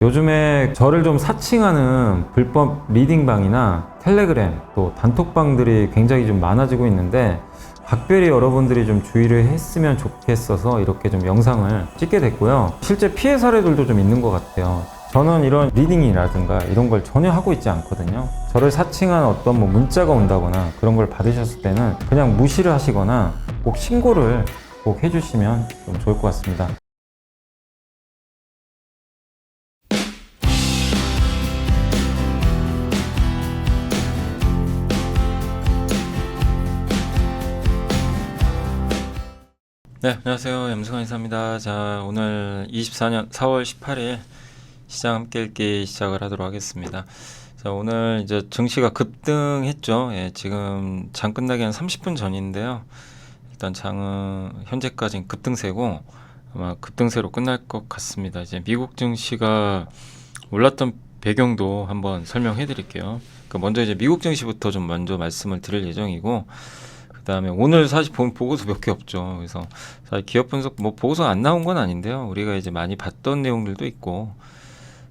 요즘에 저를 좀 사칭하는 불법 리딩방이나 텔레그램 또 단톡방들이 굉장히 좀 많아지고 있는데 각별히 여러분들이 좀 주의를 했으면 좋겠어서 이렇게 좀 영상을 찍게 됐고요. 실제 피해 사례들도 좀 있는 것 같아요. 저는 이런 리딩이라든가 이런 걸 전혀 하고 있지 않거든요. 저를 사칭한 어떤 뭐 문자가 온다거나 그런 걸 받으셨을 때는 그냥 무시를 하시거나 꼭 신고를 꼭 해주시면 좀 좋을 것 같습니다. 네, 안녕하세요. 염승환 인사입니다. 자, 오늘 24년 4월 18일 시장 함께 읽기 시작을 하도록 하겠습니다. 자, 오늘 이제 증시가 급등했죠. 예, 지금 장 끝나기 한 30분 전인데요. 일단 장은 현재까지는 급등세고 아마 급등세로 끝날 것 같습니다. 이제 미국 증시가 올랐던 배경도 한번 설명해 드릴게요. 그러니까 먼저 이제 미국 증시부터 좀 먼저 말씀을 드릴 예정이고, 그 다음에 오늘 사실 본 보고서 몇 개 없죠. 그래서 사실 기업 분석 뭐 보고서 안 나온 건 아닌데요. 우리가 이제 많이 봤던 내용들도 있고,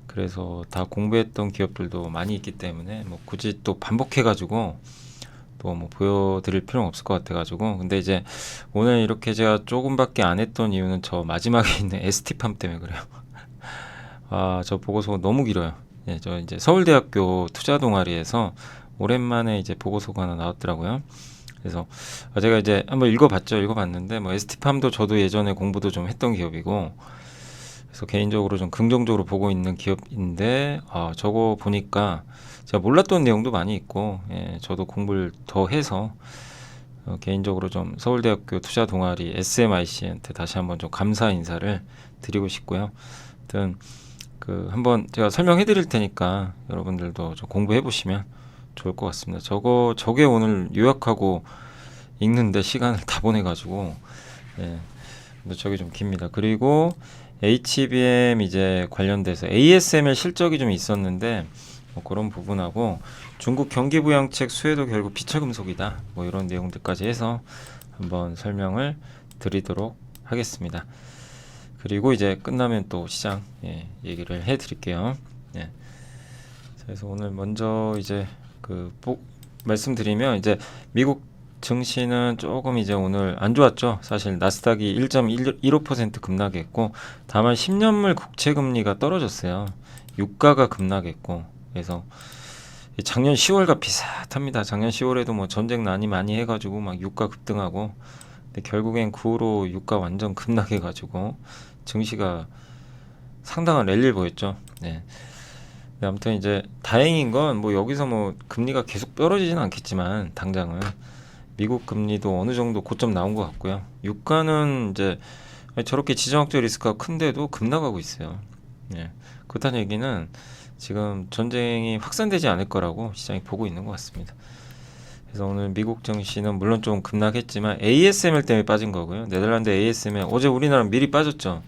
그래서 다 공부했던 기업들도 많이 있기 때문에 뭐 굳이 또 반복해가지고 또 뭐 보여드릴 필요는 없을 것 같아가지고. 근데 이제 오늘 이렇게 제가 조금밖에 안 했던 이유는 저 마지막에 있는 ST팜 때문에 그래요. 아, 저 보고서 너무 길어요. 예, 저 이제 서울대학교 투자 동아리에서 오랜만에 이제 보고서가 하나 나왔더라고요. 그래서 제가 이제 한번 읽어봤는데 뭐 ST팜도 저도 예전에 공부도 좀 했던 기업이고, 그래서 개인적으로 좀 긍정적으로 보고 있는 기업인데, 저거 보니까 제가 몰랐던 내용도 많이 있고, 예, 저도 공부를 더 해서 개인적으로 좀 서울대학교 투자 동아리 SMIC한테 다시 한번 좀 감사 인사를 드리고 싶고요. 하여튼 한번 제가 설명해 드릴 테니까 여러분들도 좀 공부해 보시면 좋을 것 같습니다. 저게 오늘 요약하고 읽는데 시간을 다 보내가지고, 예, 근데 저게 좀 깁니다. 그리고 HBM 이제 관련돼서 ASML 실적이 좀 있었는데, 뭐 그런 부분하고 중국 경기부양책 수혜도 결국 비철금속이다, 뭐 이런 내용들까지 해서 한번 설명을 드리도록 하겠습니다. 그리고 이제 끝나면 또 시장, 예, 얘기를 해드릴게요. 예. 그래서 오늘 먼저 이제 말씀드리면, 이제 미국 증시는 조금 이제 오늘 안 좋았죠. 사실 나스닥이 1.15% 급락했고, 다만 10년물 국채 금리가 떨어졌어요. 유가가 급락했고, 그래서 작년 10월과 비슷합니다. 작년 10월에도 뭐 전쟁 난이 많이 해가지고 막 유가 급등하고, 근데 결국엔 그 후로 유가 완전 급락해가지고 증시가 상당한 랠리를 보였죠. 네. 아무튼 이제 다행인 건 뭐 여기서 뭐 금리가 계속 떨어지지는 않겠지만 당장은 미국 금리도 어느 정도 고점 나온 것 같고요. 유가는 이제 저렇게 지정학적 리스크가 큰데도 급락하고 있어요. 예. 그렇다는 얘기는 지금 전쟁이 확산되지 않을 거라고 시장이 보고 있는 것 같습니다. 그래서 오늘 미국 증시는 물론 좀 급락했지만 ASML 때문에 빠진 거고요. 네덜란드 ASML 어제 우리나라 미리 빠졌죠.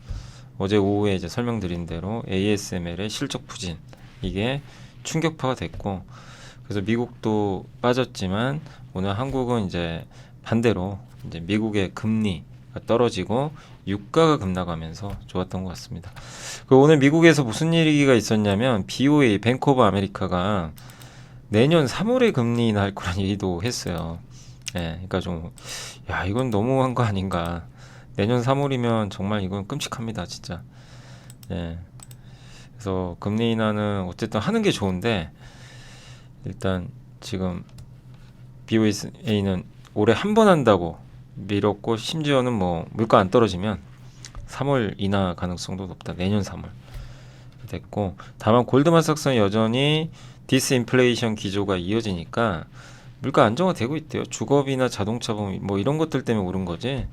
어제 오후에 이제 설명드린 대로 ASML의 실적 부진, 이게 충격파가 됐고, 그래서 미국도 빠졌지만 오늘 한국은 이제 반대로 이제 미국의 금리가 떨어지고 유가가 급락하면서 좋았던 것 같습니다. 그리고 오늘 미국에서 무슨 얘기가 있었냐면 BOA 뱅크 오브 아메리카가 내년 3월에 금리 인하할 거란 얘기도 했어요. 예, 그러니까 이건 너무한 거 아닌가. 내년 3월이면 정말 이건 끔찍합니다, 진짜. 예. 그래서 금리 인하는 어쨌든 하는 게 좋은데, 일단 지금 BOA는 올해 한 번 한다고 미뤘고, 심지어는 뭐 물가 안 떨어지면 3월 인하 가능성도 높다. 내년 3월 됐고, 다만 골드만삭스는 여전히 디스인플레이션 기조가 이어지니까 물가 안정화되고 있대요. 주거비나 자동차 보험 뭐 이런 것들 때문에 오른 거지,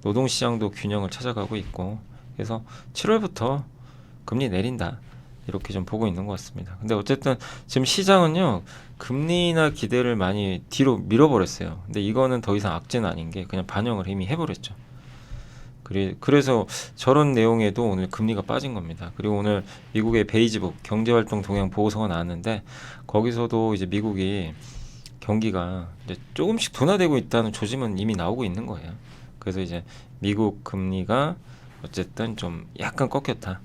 노동시장도 균형을 찾아가고 있고, 그래서 7월부터 금리 내린다, 이렇게 좀 보고 있는 것 같습니다. 근데 어쨌든 지금 시장은요, 금리나 기대를 많이 뒤로 밀어버렸어요. 근데 이거는 더 이상 악재는 아닌 게 그냥 반영을 이미 해버렸죠. 그래서 저런 내용에도 오늘 금리가 빠진 겁니다. 그리고 오늘 미국의 베이지북 경제활동 동향 보고서가 나왔는데, 거기서도 이제 미국이 경기가 이제 조금씩 둔화되고 있다는 조짐은 이미 나오고 있는 거예요. 그래서 이제 미국 금리가 어쨌든 좀 약간 꺾였다.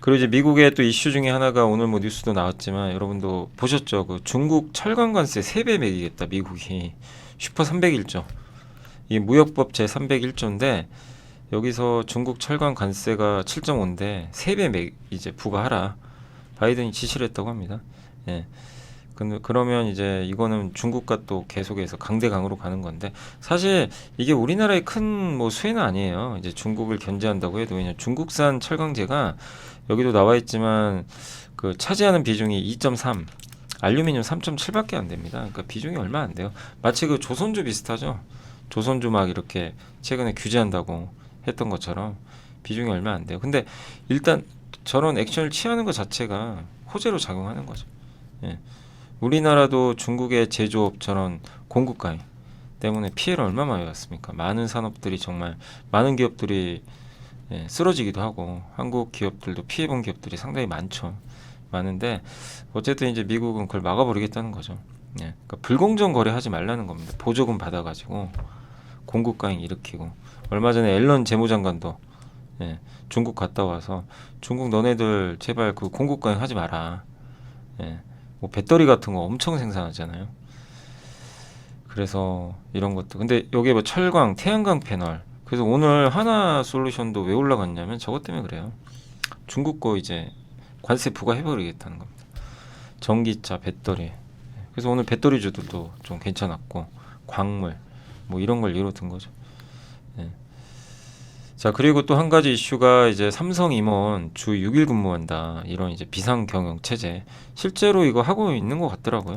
그리고 이제 미국의 또 이슈 중에 하나가 오늘 뭐 뉴스도 나왔지만 여러분도 보셨죠? 그 중국 철강 관세 3배 매기겠다 미국이 슈퍼 301조. 이게 무역법 제 301조인데 여기서 중국 철강 관세가 7.5인데 3배 이제 부과하라. 바이든이 지시를 했다고 합니다. 예. 그러면 이제 이거는 중국과 또 계속해서 강대강으로 가는 건데 사실 이게 우리나라의 큰 뭐 수혜는 아니에요. 이제 중국을 견제한다고 해도 왜냐면 중국산 철강제가 여기도 나와 있지만 그 차지하는 비중이 2.3, 알루미늄 3.7밖에 안 됩니다. 그러니까 비중이 얼마 안 돼요. 마치 그 조선주 비슷하죠. 조선주 막 이렇게 최근에 규제한다고 했던 것처럼 비중이 얼마 안 돼요. 근데 일단 저런 액션을 취하는 것 자체가 호재로 작용하는 거죠. 예. 우리나라도 중국의 제조업 저런 공급 가해 때문에 피해를 얼마나 많이 봤습니까? 많은 산업들이 정말 많은 기업들이 쓰러지기도 하고 한국 기업들도 피해본 기업들이 상당히 많은데 어쨌든 이제 미국은 그걸 막아버리겠다는 거죠. 그러니까 불공정 거래하지 말라는 겁니다. 보조금 받아가지고 공급 가행 일으키고 얼마 전에 앨런 재무장관도 중국 갔다 와서 중국 너네들 제발 그 공급 가행 하지 마라. 뭐 배터리 같은 거 엄청 생산하잖아요. 그래서 이런 것도 근데 여기에 뭐 철강, 태양광 패널 그래서 오늘 하나솔루션도 왜 올라갔냐면 저것 때문에 그래요. 중국 거 이제 관세 부과해버리겠다는 겁니다. 전기차, 배터리 그래서 오늘 배터리주들도 좀 괜찮았고 광물 뭐 이런 걸 예로 든 거죠. 자 그리고 또 한 가지 이슈가 이제 삼성 임원 주 6일 근무한다 이런 이제 비상 경영 체제 실제로 이거 하고 있는 것 같더라고요.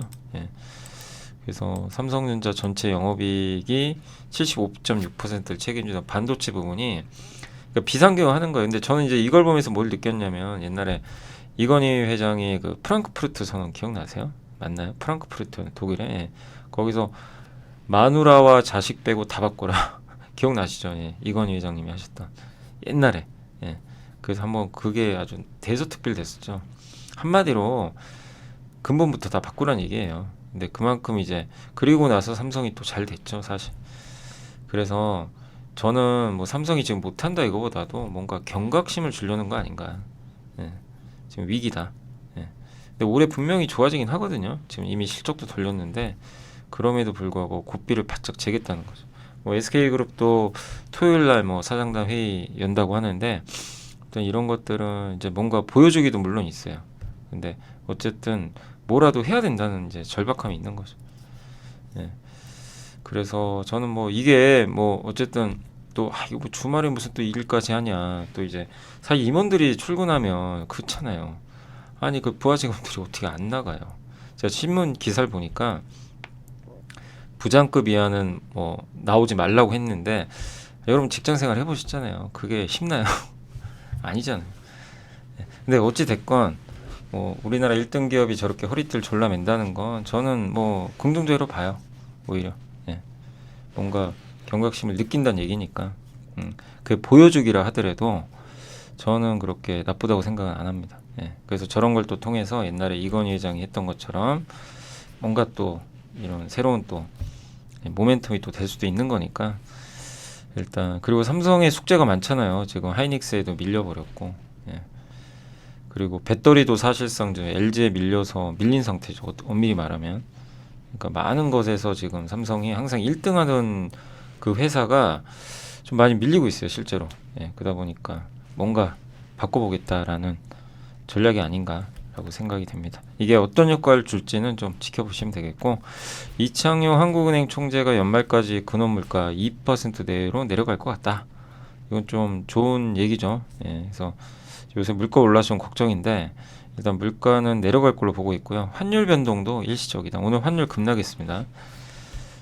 그래서 삼성전자 전체 영업이익이 75.6%를 책임지는 반도체 부분이 그러니까 비상 경영하는 거예요. 근데 저는 이제 이걸 보면서 뭘 느꼈냐면 옛날에 이건희 회장이 그 프랑크푸르트 선언 기억나세요? 맞나요? 프랑크푸르트 독일에 거기서 마누라와 자식 빼고 다 바꿔라. 기억나시죠? 이건희 회장님이 하셨던 옛날에 그래서 한번 그게 아주 대서특필 됐었죠. 한마디로 근본부터 다 바꾸란 얘기예요. 근데 그만큼 이제 그리고 나서 삼성이 또 잘 됐죠, 사실. 그래서 저는 뭐 삼성이 지금 못한다 이거보다도 뭔가 경각심을 주려는 거 아닌가. 지금 위기다. 근데 올해 분명히 좋아지긴 하거든요. 지금 이미 실적도 돌렸는데 그럼에도 불구하고 고삐를 바짝 재겠다는 거죠. 뭐 SK그룹도 토요일 날 뭐 사장단 회의 연다고 하는데 어떤 이런 것들은 이제 뭔가 보여주기도 물론 있어요. 근데 어쨌든 뭐라도 해야 된다는 이제 절박함이 있는 거죠. 그래서 저는 뭐 이게 뭐 어쨌든 또 이거 뭐 주말에 무슨 또 일까지 하냐 또 이제 사실 임원들이 출근하면 그렇잖아요. 아니 그 부하 직원들이 어떻게 안 나가요? 제가 신문 기사를 보니까 부장급 이하는 뭐 나오지 말라고 했는데 여러분 직장생활 해보셨잖아요. 그게 쉽나요? 아니잖아요. 근데 어찌 됐건 뭐 우리나라 1등 기업이 저렇게 허리띠를 졸라맨다는 건 저는 뭐 긍정적으로 봐요. 오히려 뭔가 경각심을 느낀다는 얘기니까 그게 보여주기라 하더라도 저는 그렇게 나쁘다고 생각은 안 합니다. 그래서 저런 걸 또 통해서 옛날에 이건희 회장이 했던 것처럼 뭔가 또 이런 새로운 또 모멘텀이 또 될 수도 있는 거니까 일단 그리고 삼성의 숙제가 많잖아요. 지금 하이닉스에도 밀려버렸고 그리고 배터리도 사실상 LG에 밀려서 밀린 상태죠. 엄밀히 말하면 그러니까 많은 것에서 지금 삼성이 항상 1등하던 그 회사가 좀 많이 밀리고 있어요. 실제로 그러다 보니까 뭔가 바꿔보겠다라는 전략이 아닌가라고 생각이 됩니다. 이게 어떤 효과를 줄지는 좀 지켜보시면 되겠고 이창용 한국은행 총재가 연말까지 근원물가 2% 내로 내려갈 것 같다. 이건 좀 좋은 얘기죠. 그래서 요새 물가 올라서 좀 걱정인데 일단 물가는 내려갈 걸로 보고 있고요. 환율 변동도 일시적이다. 오늘 환율 급락했습니다.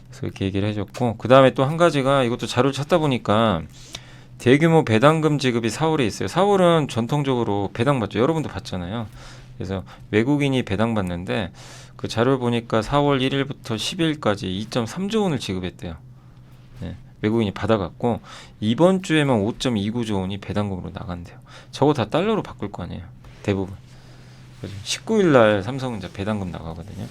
그래서 이렇게 얘기를 해줬고 그 다음에 또 한 가지가 이것도 자료를 찾다 보니까 대규모 배당금 지급이 4월에 있어요. 4월은 전통적으로 배당 받죠. 여러분도 받잖아요. 그래서 외국인이 배당 받는데 그 자료를 보니까 4월 1일부터 10일까지 2.3조 원을 지급했대요. 외국인이 받아갔고 이번 주에만 5.29조 원이 배당금으로 나간대요. 저거 다 달러로 바꿀 거 아니에요. 대부분. 19일 날 삼성은 이제 배당금 나가거든요.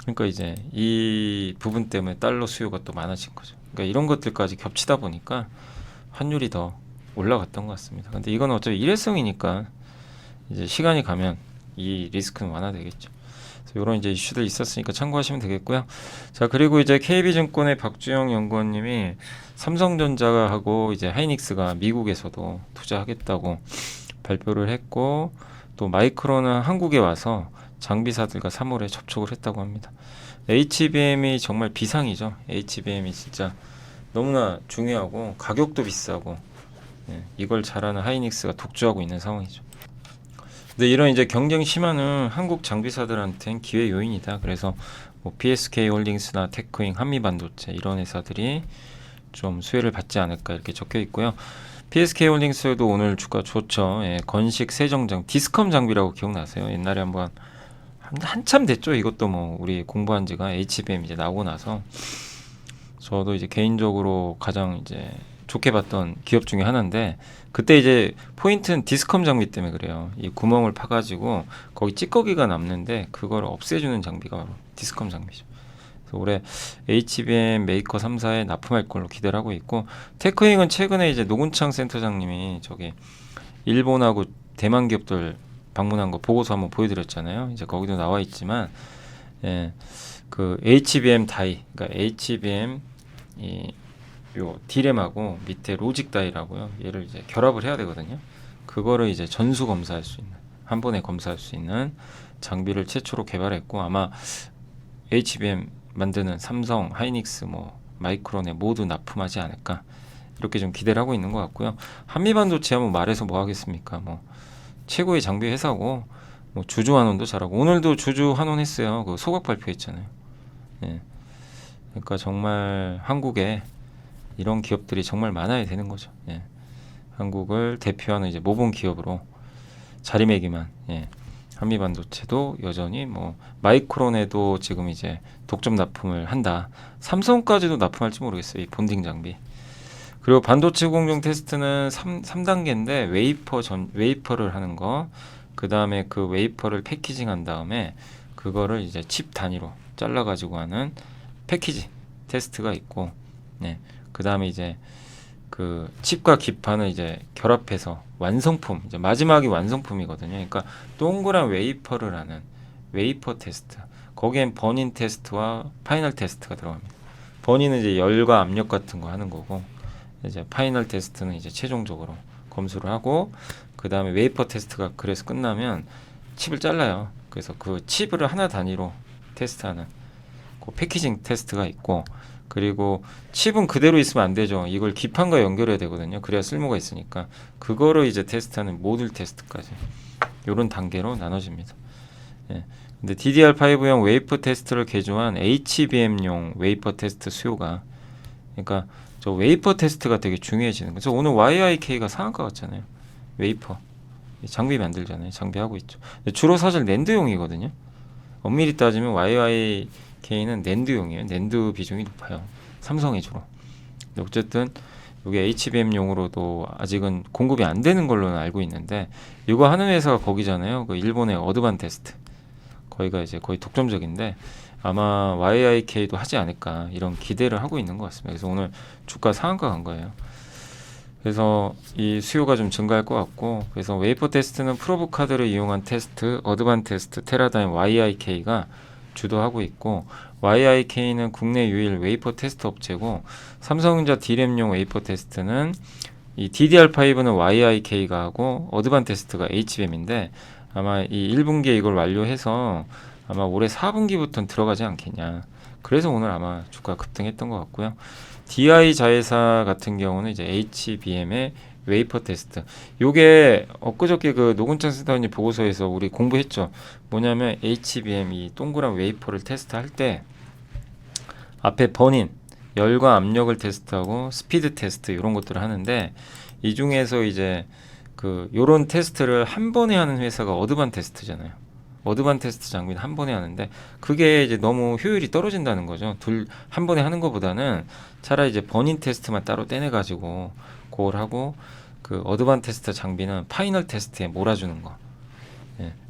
그러니까 이제 이 부분 때문에 달러 수요가 또 많아진 거죠. 그러니까 이런 것들까지 겹치다 보니까 환율이 더 올라갔던 것 같습니다. 근데 이건 어차피 일회성이니까 이제 시간이 가면 이 리스크는 완화되겠죠. 그래서 이런 이제 이슈들 있었으니까 참고하시면 되겠고요. 자, 그리고 이제 KB증권의 박주영 연구원님이 삼성전자가 하고 이제 하이닉스가 미국에서도 투자하겠다고 발표를 했고, 또 마이크론은 한국에 와서 장비사들과 3월에 접촉을 했다고 합니다. HBM이 정말 비상이죠. HBM이 진짜 너무나 중요하고 가격도 비싸고, 이걸 잘하는 하이닉스가 독주하고 있는 상황이죠. 근데 이런 이제 경쟁 심화는 한국 장비사들한테는 기회 요인이다. 그래서 뭐 PSK 홀딩스나 테크잉, 한미반도체 이런 회사들이 좀 수혜를 받지 않을까 이렇게 적혀 있고요. PSK 홀딩스도 오늘 주가 좋죠. 건식 세정장 디스컴 장비라고 기억나세요? 옛날에 한번 한참 됐죠. 이것도 뭐 우리 공부한 지가 HBM 이제 나오고 나서 저도 이제 개인적으로 가장 이제 좋게 봤던 기업 중에 하나인데, 그때 이제 포인트는 디스컴 장비 때문에 그래요. 이 구멍을 파가지고 거기 찌꺼기가 남는데 그걸 없애주는 장비가 바로 디스컴 장비죠. 그래서 올해 HBM 메이커 3사에 납품할 걸로 기대를 하고 있고, 테크잉은 최근에 이제 노군창 센터장님이 저기 일본하고 대만 기업들 방문한 거 보고서 한번 보여드렸잖아요. 이제 거기도 나와 있지만, 그 HBM 다이, 그러니까 HBM 요 디램하고 밑에 로직 다이라고요. 얘를 이제 결합을 해야 되거든요. 그거를 이제 전수 검사할 수 있는, 한 번에 검사할 수 있는 장비를 최초로 개발했고, 아마 HBM 만드는 삼성, 하이닉스, 뭐 마이크론에 모두 납품하지 않을까 이렇게 좀 기대를 하고 있는 것 같고요. 한미반도체 하면 말해서 뭐 하겠습니까? 뭐 최고의 장비 회사고, 뭐 주주 환원도 잘하고, 오늘도 주주 환원했어요. 그 소각 발표했잖아요. 그러니까 정말 한국에 이런 기업들이 정말 많아야 되는 거죠. 한국을 대표하는 이제 모범 기업으로 자리매김한, 한미반도체도 여전히 뭐 마이크론에도 지금 이제 독점 납품을 한다. 삼성까지도 납품할지 모르겠어요. 이 본딩 장비. 그리고 반도체 공정 테스트는 3단계인데 웨이퍼를 하는 거, 그 다음에 그 웨이퍼를 패키징한 다음에 그거를 이제 칩 단위로 잘라 가지고 하는 패키지 테스트가 있고, 그 다음에 이제 그 칩과 기판을 이제 결합해서 완성품, 이제 마지막이 완성품이거든요. 그러니까 동그란 웨이퍼를 하는 웨이퍼 테스트, 거기엔 버닌 테스트와 파이널 테스트가 들어갑니다. 버닌은 이제 열과 압력 같은 거 하는 거고, 이제 파이널 테스트는 이제 최종적으로 검수를 하고, 그 다음에 웨이퍼 테스트가 그래서 끝나면 칩을 잘라요. 그래서 그 칩을 하나 단위로 테스트하는 그 패키징 테스트가 있고, 그리고 칩은 그대로 있으면 안 되죠. 이걸 기판과 연결해야 되거든요. 그래야 쓸모가 있으니까 그거를 이제 테스트하는 모듈 테스트까지 이런 단계로 나눠집니다. 근데 DDR5용 웨이퍼 테스트를 개조한 HBM용 웨이퍼 테스트 수요가, 그러니까 저 웨이퍼 테스트가 되게 중요해지는 거죠. 오늘 YIK가 상한가 같잖아요. 웨이퍼 장비 만들잖아요. 장비하고 있죠. 주로 사실 낸드용이거든요. 엄밀히 따지면 YIK는 낸드용이에요. 낸드 비중이 높아요. 삼성이 주로. 근데 어쨌든 이게 HBM용으로도 아직은 공급이 안 되는 걸로는 알고 있는데, 이거 하는 회사가 거기잖아요. 그 일본의 어드반테스트. 거기가 이제 거의 독점적인데 아마 YIK도 하지 않을까 이런 기대를 하고 있는 것 같습니다. 그래서 오늘 주가 상한가 간 거예요. 그래서 이 수요가 좀 증가할 것 같고, 그래서 웨이퍼 테스트는 프로브 카드를 이용한 테스트, 어드반 테스트, 테라다임 YIK가 주도하고 있고, YIK는 국내 유일 웨이퍼 테스트 업체고, 삼성전자 D램용 웨이퍼 테스트는 이 DDR5는 YIK가 하고 어드반 테스트가 HBM인데, 아마 이 1분기에 이걸 완료해서 아마 올해 4분기부터는 들어가지 않겠냐. 그래서 오늘 아마 주가 급등했던 것 같고요. DI 자회사 같은 경우는 이제 HBM의 웨이퍼 테스트. 요게 엊그저께 그 노근창 센터님 보고서에서 우리 공부했죠. 뭐냐면 HBM 이 동그란 웨이퍼를 테스트할 때 앞에 버닌, 열과 압력을 테스트하고 스피드 테스트 이런 것들을 하는데, 이 중에서 이제 그 요런 테스트를 한 번에 하는 회사가 어드반 테스트잖아요. 어드반 테스트 장비는 한 번에 하는데 그게 이제 너무 효율이 떨어진다는 거죠. 한 번에 하는 것보다는 차라리 이제 버닌 테스트만 따로 떼내 가지고 그걸 하고, 그 어드반 테스트 장비는 파이널 테스트에 몰아주는 거.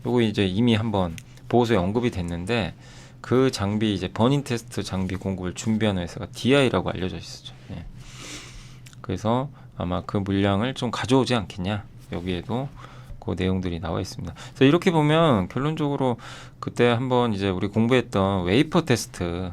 요거 이제 이미 한번 보고서에 언급이 됐는데, 그 장비 이제 버닌 테스트 장비 공급을 준비하는 회사가 DI라고 알려져 있었죠. 그래서 아마 그 물량을 좀 가져오지 않겠냐. 여기에도 그 내용들이 나와 있습니다. 그래서 이렇게 보면 결론적으로 그때 한번 이제 우리 공부했던 웨이퍼 테스트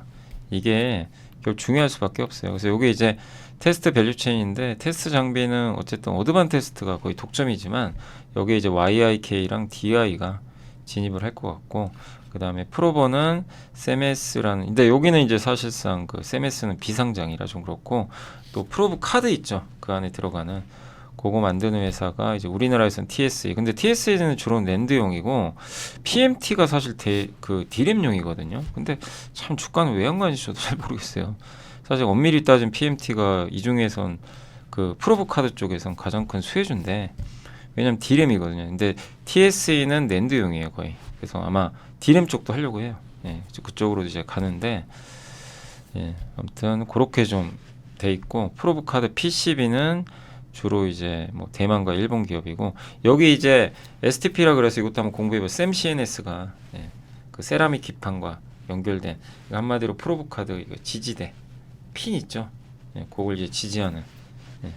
이게 결국 중요할 수밖에 없어요. 그래서 이게 이제 테스트 밸류체인인데 테스트 장비는 어쨌든 어드반 테스트가 거의 독점이지만 여기에 이제 YIK랑 DI가 진입을 할 것 같고 그 다음에 프로버는 세메스라는 근데 여기는 이제 사실상 그 세메스는 비상장이라 좀 그렇고 또 프로브 카드 있죠. 그 안에 들어가는 그거 만드는 회사가 이제 우리나라에서는 TSA. 근데 TSA는 주로 낸드용이고 PMT가 사실 그 디램용이거든요. 근데 참 주가는 왜 안 가는지 저도 잘 모르겠어요. 사실 엄밀히 따진 PMT가 이 중에선 그 프로브 카드 쪽에선 가장 큰 수혜주인데 왜냐면 디램이거든요. 근데 TSA는 낸드용이에요 거의. 그래서 아마 디램 쪽도 하려고 해요. 예, 그쪽으로 이제 가는데 예, 아무튼 그렇게 좀 돼 있고 프로브 카드 PCB는 주로 이제 뭐 대만과 일본 기업이고 여기 이제 STP라 그래서 이것도 한번 공부해봐. 샘CNS가 예, 그 세라믹 기판과 연결된 한마디로 프로브 카드 이거 지지대 핀 있죠. 예, 그걸 이제 지지하는 예,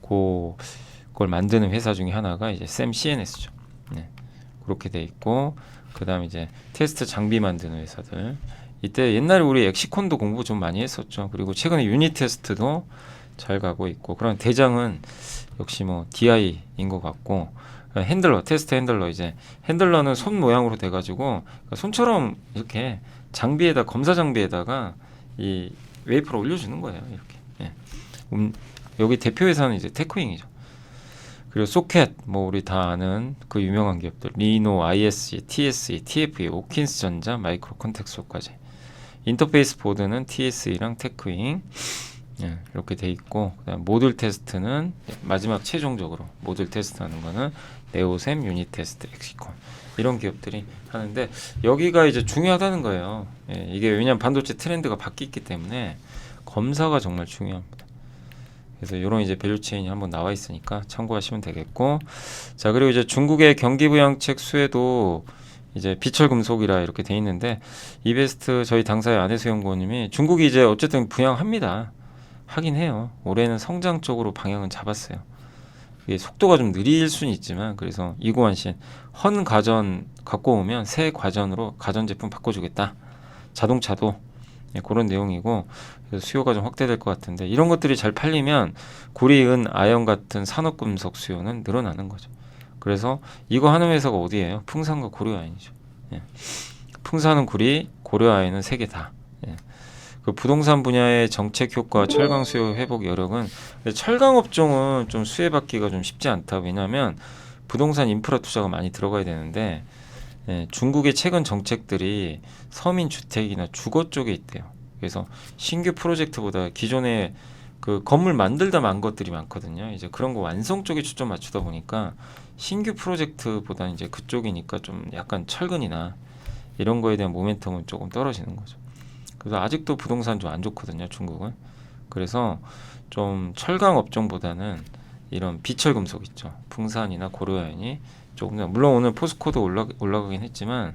그걸 만드는 회사 중에 하나가 이제 샘CNS죠. 예, 그렇게 돼 있고 그 다음 이제 테스트 장비 만드는 회사들. 이때 옛날에 우리 엑시콘도 공부 좀 많이 했었죠. 그리고 최근에 유닛 테스트도 잘 가고 있고 그런 대장은 역시 뭐 DI인 것 같고 핸들러 테스트 핸들러 이제 핸들러는 손 모양으로 돼가지고 그러니까 손처럼 이렇게 장비에다 검사 장비에다가 이 웨이퍼를 올려주는 거예요. 이렇게 예. 여기 대표 회사는 이제 테크윙이죠. 그리고 소켓 뭐 우리 다 아는 그 유명한 기업들 리노, ISC, TSE, TFE, 오킨스 전자, 마이크로 컨텍소까지 인터페이스 보드는 TSE랑 테크윙 예, 이렇게 돼 있고 그다음 모듈 테스트는 마지막 최종적으로 모듈 테스트하는 거는 네오셈, 유닛 테스트, 엑시콘 이런 기업들이 하는데 여기가 이제 중요하다는 거예요. 예, 이게 왜냐하면 반도체 트렌드가 바뀌기 때문에 검사가 정말 중요합니다. 그래서 이런 이제 밸류체인이 한번 나와 있으니까 참고하시면 되겠고 자 그리고 이제 중국의 경기부양책 수혜도 이제 비철금속이라 이렇게 돼 있는데 이베스트 저희 당사의 안혜수 연구원님이 중국이 이제 어쨌든 부양합니다. 하긴 해요. 올해는 성장 쪽으로 방향은 잡았어요. 이게 속도가 좀 느릴 수는 있지만 그래서 이고환신 헌 가전 갖고 오면 새 가전으로 가전제품 바꿔주겠다. 자동차도 예, 그런 내용이고 그래서 수요가 좀 확대될 것 같은데 이런 것들이 잘 팔리면 구리, 은, 아연 같은 산업금속 수요는 늘어나는 거죠. 그래서 이거 하는 회사가 어디예요? 풍산과 고려아연이죠. 예. 풍산은 구리, 고려아연은 세 개 다. 예. 그 부동산 분야의 정책 효과, 철강 수요 회복 여력은 철강 업종은 좀 수혜받기가 좀 쉽지 않다. 왜냐하면 부동산 인프라 투자가 많이 들어가야 되는데 예, 중국의 최근 정책들이 서민 주택이나 주거 쪽에 있대요. 그래서 신규 프로젝트보다 기존에 그 건물 만들다 만 것들이 많거든요. 이제 그런 거 완성 쪽에 초점 맞추다 보니까 신규 프로젝트보다는 이제 그쪽이니까 좀 약간 철근이나 이런 거에 대한 모멘텀은 조금 떨어지는 거죠. 그래서 아직도 부동산 좀 안 좋거든요, 중국은. 그래서 좀 철강 업종보다는 이런 비철 금속 있죠. 풍산이나 고려아연이 조금 더 물론 오늘 포스코도 올라가긴 했지만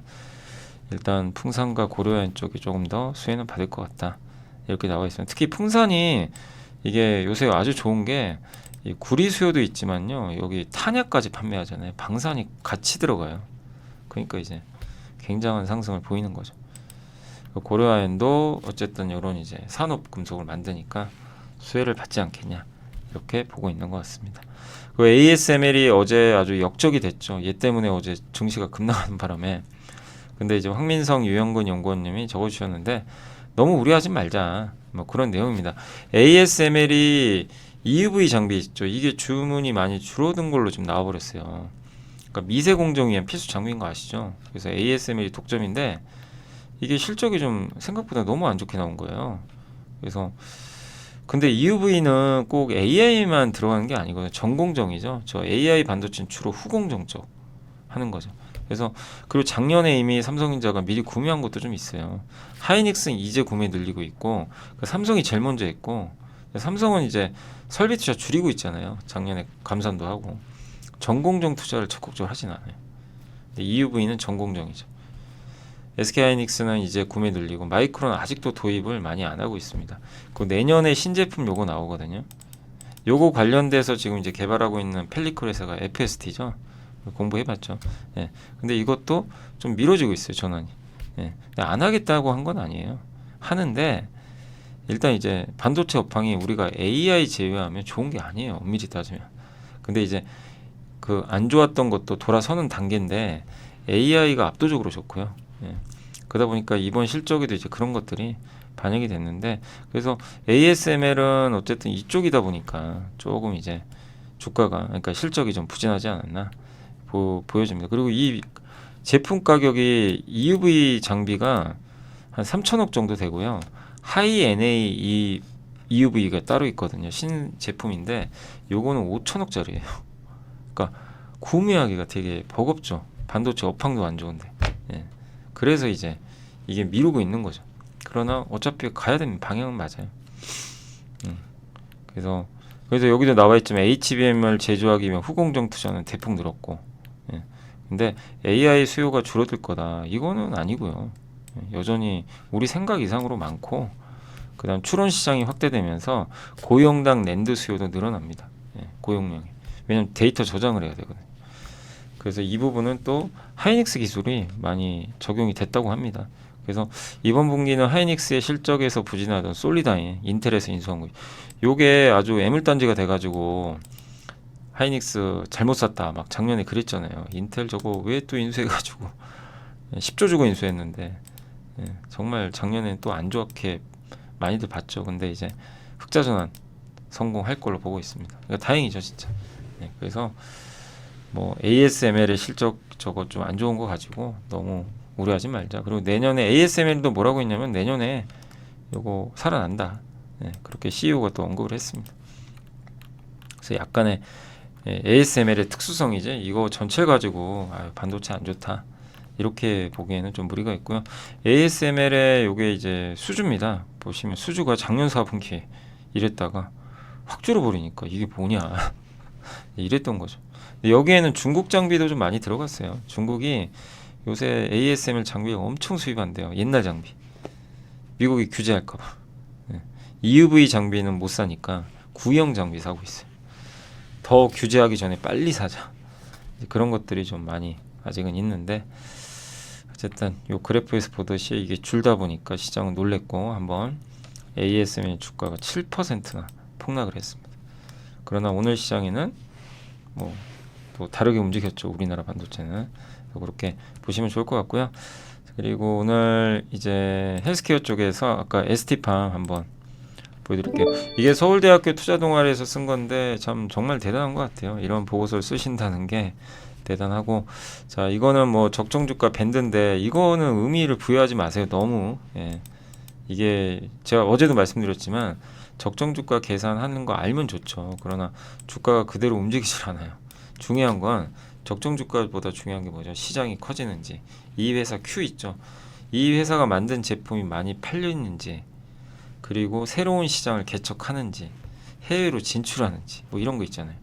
일단 풍산과 고려아연 쪽이 조금 더 수혜는 받을 것 같다. 이렇게 나와 있습니다. 특히 풍산이 이게 요새 아주 좋은 게 이 구리 수요도 있지만요. 여기 탄약까지 판매하잖아요. 방산이 같이 들어가요. 그러니까 이제 굉장한 상승을 보이는 거죠. 고려아연도 어쨌든 이런 이제 산업 금속을 만드니까 수혜를 받지 않겠냐 이렇게 보고 있는 것 같습니다. 그 ASML이 어제 아주 역적이 됐죠. 얘 때문에 어제 증시가 급락하는 바람에. 근데 이제 황민성 유영근 연구원님이 적어주셨는데 너무 우려하지 말자 뭐 그런 내용입니다. ASML이 EUV 장비 있죠. 이게 주문이 많이 줄어든 걸로 좀 나와버렸어요. 그러니까 미세 공정 위한 필수 장비인 거 아시죠? 그래서 ASML이 독점인데 이게 실적이 좀 생각보다 너무 안 좋게 나온 거예요. 그래서 근데 EUV는 꼭 AI만 들어가는 게 아니거든요. 전공정이죠. 저 AI 반도체는 주로 후공정 쪽 하는 거죠. 그래서 그리고 작년에 이미 삼성전자가 미리 구매한 것도 좀 있어요. 하이닉스는 이제 구매 늘리고 있고 삼성이 제일 먼저 했고 삼성은 이제 설비 투자 줄이고 있잖아요. 작년에 감산도 하고 전공정 투자를 적극적으로 하진 않아요. 근데 EUV는 전공정이죠. SK하이닉스는 이제 구매 늘리고 마이크론은 아직도 도입을 많이 안 하고 있습니다. 그 내년에 신제품 요거 나오거든요. 요거 관련돼서 지금 이제 개발하고 있는 펠리콜 회사가 FST죠. 공부해봤죠. 예. 근데 이것도 좀 미뤄지고 있어요, 전환이. 예. 안 하겠다고 한 건 아니에요. 하는데 일단 이제 반도체 업황이 우리가 AI 제외하면 좋은 게 아니에요, 엄밀히 따지면. 근데 이제 그 안 좋았던 것도 돌아서는 단계인데 AI가 압도적으로 좋고요. 예. 그러다 보니까 이번 실적에도 이제 그런 것들이 반영이 됐는데, 그래서 ASML은 어쨌든 이쪽이다 보니까 조금 이제 주가가, 그러니까 실적이 좀 부진하지 않았나 보여집니다. 그리고 이 제품 가격이 EUV 장비가 한 3천억 정도 되고요. 하이 NA 이 EUV가 따로 있거든요. 신 제품인데 요거는 5천억짜리예요. 그러니까 구매하기가 되게 버겁죠. 반도체 업황도 안 좋은데. 예. 그래서 이제 이게 미루고 있는 거죠. 그러나 어차피 가야 되는 방향은 맞아요. 그래서 여기도 나와 있지만 HBM을 제조하기 위한 후공정 투자는 대폭 늘었고, 예. 근데 AI 수요가 줄어들 거다, 이거는 아니고요. 예. 여전히 우리 생각 이상으로 많고, 그다음 출원 시장이 확대되면서 고용당 낸드 수요도 늘어납니다. 예. 고용량이. 왜냐면 데이터 저장을 해야 되거든요. 그래서 이 부분은 또 하이닉스 기술이 많이 적용이 됐다고 합니다. 그래서 이번 분기는 하이닉스의 실적에서 부진하던 솔리다인, 인텔에서 인수한 거, 요게 아주 애물단지가 돼가지고 하이닉스 잘못 샀다 막 작년에 그랬잖아요. 인텔 저거 왜 또 인수해가지고 10조 주고 인수했는데, 예, 정말 작년에 또 안 좋게 많이들 봤죠. 근데 이제 흑자 전환 성공할 걸로 보고 있습니다. 그러니까 다행이죠, 진짜. 예, 그래서 뭐 ASML의 실적 저거 좀 안 좋은 거 가지고 너무 우려하지 말자. 그리고 내년에 ASML도 뭐라고 했냐면 내년에 요거 살아난다. 네, 그렇게 CEO가 또 언급을 했습니다. 그래서 약간의 ASML의 특수성이지 이거 전체 가지고 반도체 안 좋다 이렇게 보기에는 좀 무리가 있고요. ASML의 요게 이제 수주입니다. 보시면 수주가 작년 4분기에 이랬다가 확 줄어버리니까 이게 뭐냐 이랬던 거죠. 여기에는 중국 장비도 좀 많이 들어갔어요. 중국이 요새 ASML 장비가 엄청 수입한대요. 옛날 장비. 미국이 규제할까봐. 네. EUV 장비는 못 사니까 구형 장비 사고 있어요. 더 규제하기 전에 빨리 사자. 그런 것들이 좀 많이 아직은 있는데, 어쨌든 요 그래프에서 보듯이 이게 줄다 보니까 시장은 놀랬고 한번 ASML 주가가 7%나 폭락을 했습니다. 그러나 오늘 시장에는 뭐 또 다르게 움직였죠. 우리나라 반도체는. 그렇게 보시면 좋을 것 같고요. 그리고 오늘 이제 헬스케어 쪽에서 아까 ST팜 한번 보여드릴게요. 이게 서울대학교 투자동아리에서 쓴 건데 참 정말 대단한 것 같아요. 이런 보고서를 쓰신다는 게 대단하고, 자 이거는 뭐 적정주가 밴드인데 이거는 의미를 부여하지 마세요. 너무. 예. 이게 제가 어제도 말씀드렸지만 적정주가 계산하는 거 알면 좋죠. 그러나 주가가 그대로 움직이질 않아요. 중요한 건 적정주가보다 중요한 게 뭐죠? 시장이 커지는지, 이 회사 Q 있죠. 이 회사가 만든 제품이 많이 팔렸는지, 그리고 새로운 시장을 개척하는지, 해외로 진출하는지, 뭐 이런 거 있잖아요.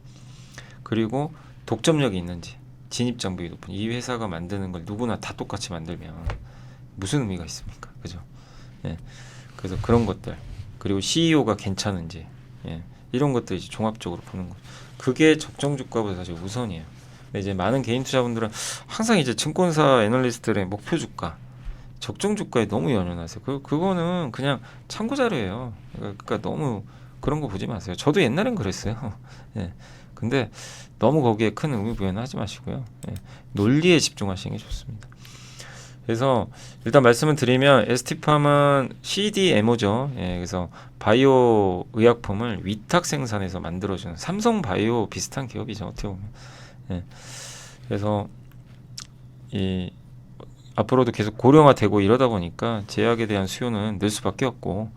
그리고 독점력이 있는지, 진입장벽이 높은 이 회사가 만드는 걸 누구나 다 똑같이 만들면 무슨 의미가 있습니까? 그죠? 예. 그래서 그런 것들, 그리고 CEO가 괜찮은지, 예. 이런 것들 이제 종합적으로 보는 거죠. 그게 적정주가보다 사실 우선이에요. 근데 이제 많은 개인 투자분들은 항상 이제 증권사 애널리스트들의 목표 주가, 적정 주가에 너무 연연하세요. 그거는 그냥 참고 자료예요. 그러니까 너무 그런 거 보지 마세요. 저도 옛날엔 그랬어요. 예. 근데 너무 거기에 큰 의미 부여는 하지 마시고요. 예. 논리에 집중하시는 게 좋습니다. 그래서 일단 말씀을 드리면 ST팜은 CDMO죠. 예, 그래서 바이오 의약품을 위탁 생산해서 만들어주는 삼성 바이오 비슷한 기업이죠. 어떻게 보면. 예, 그래서 이 앞으로도 계속 고령화되고 이러다 보니까 제약에 대한 수요는 늘 수밖에 없고,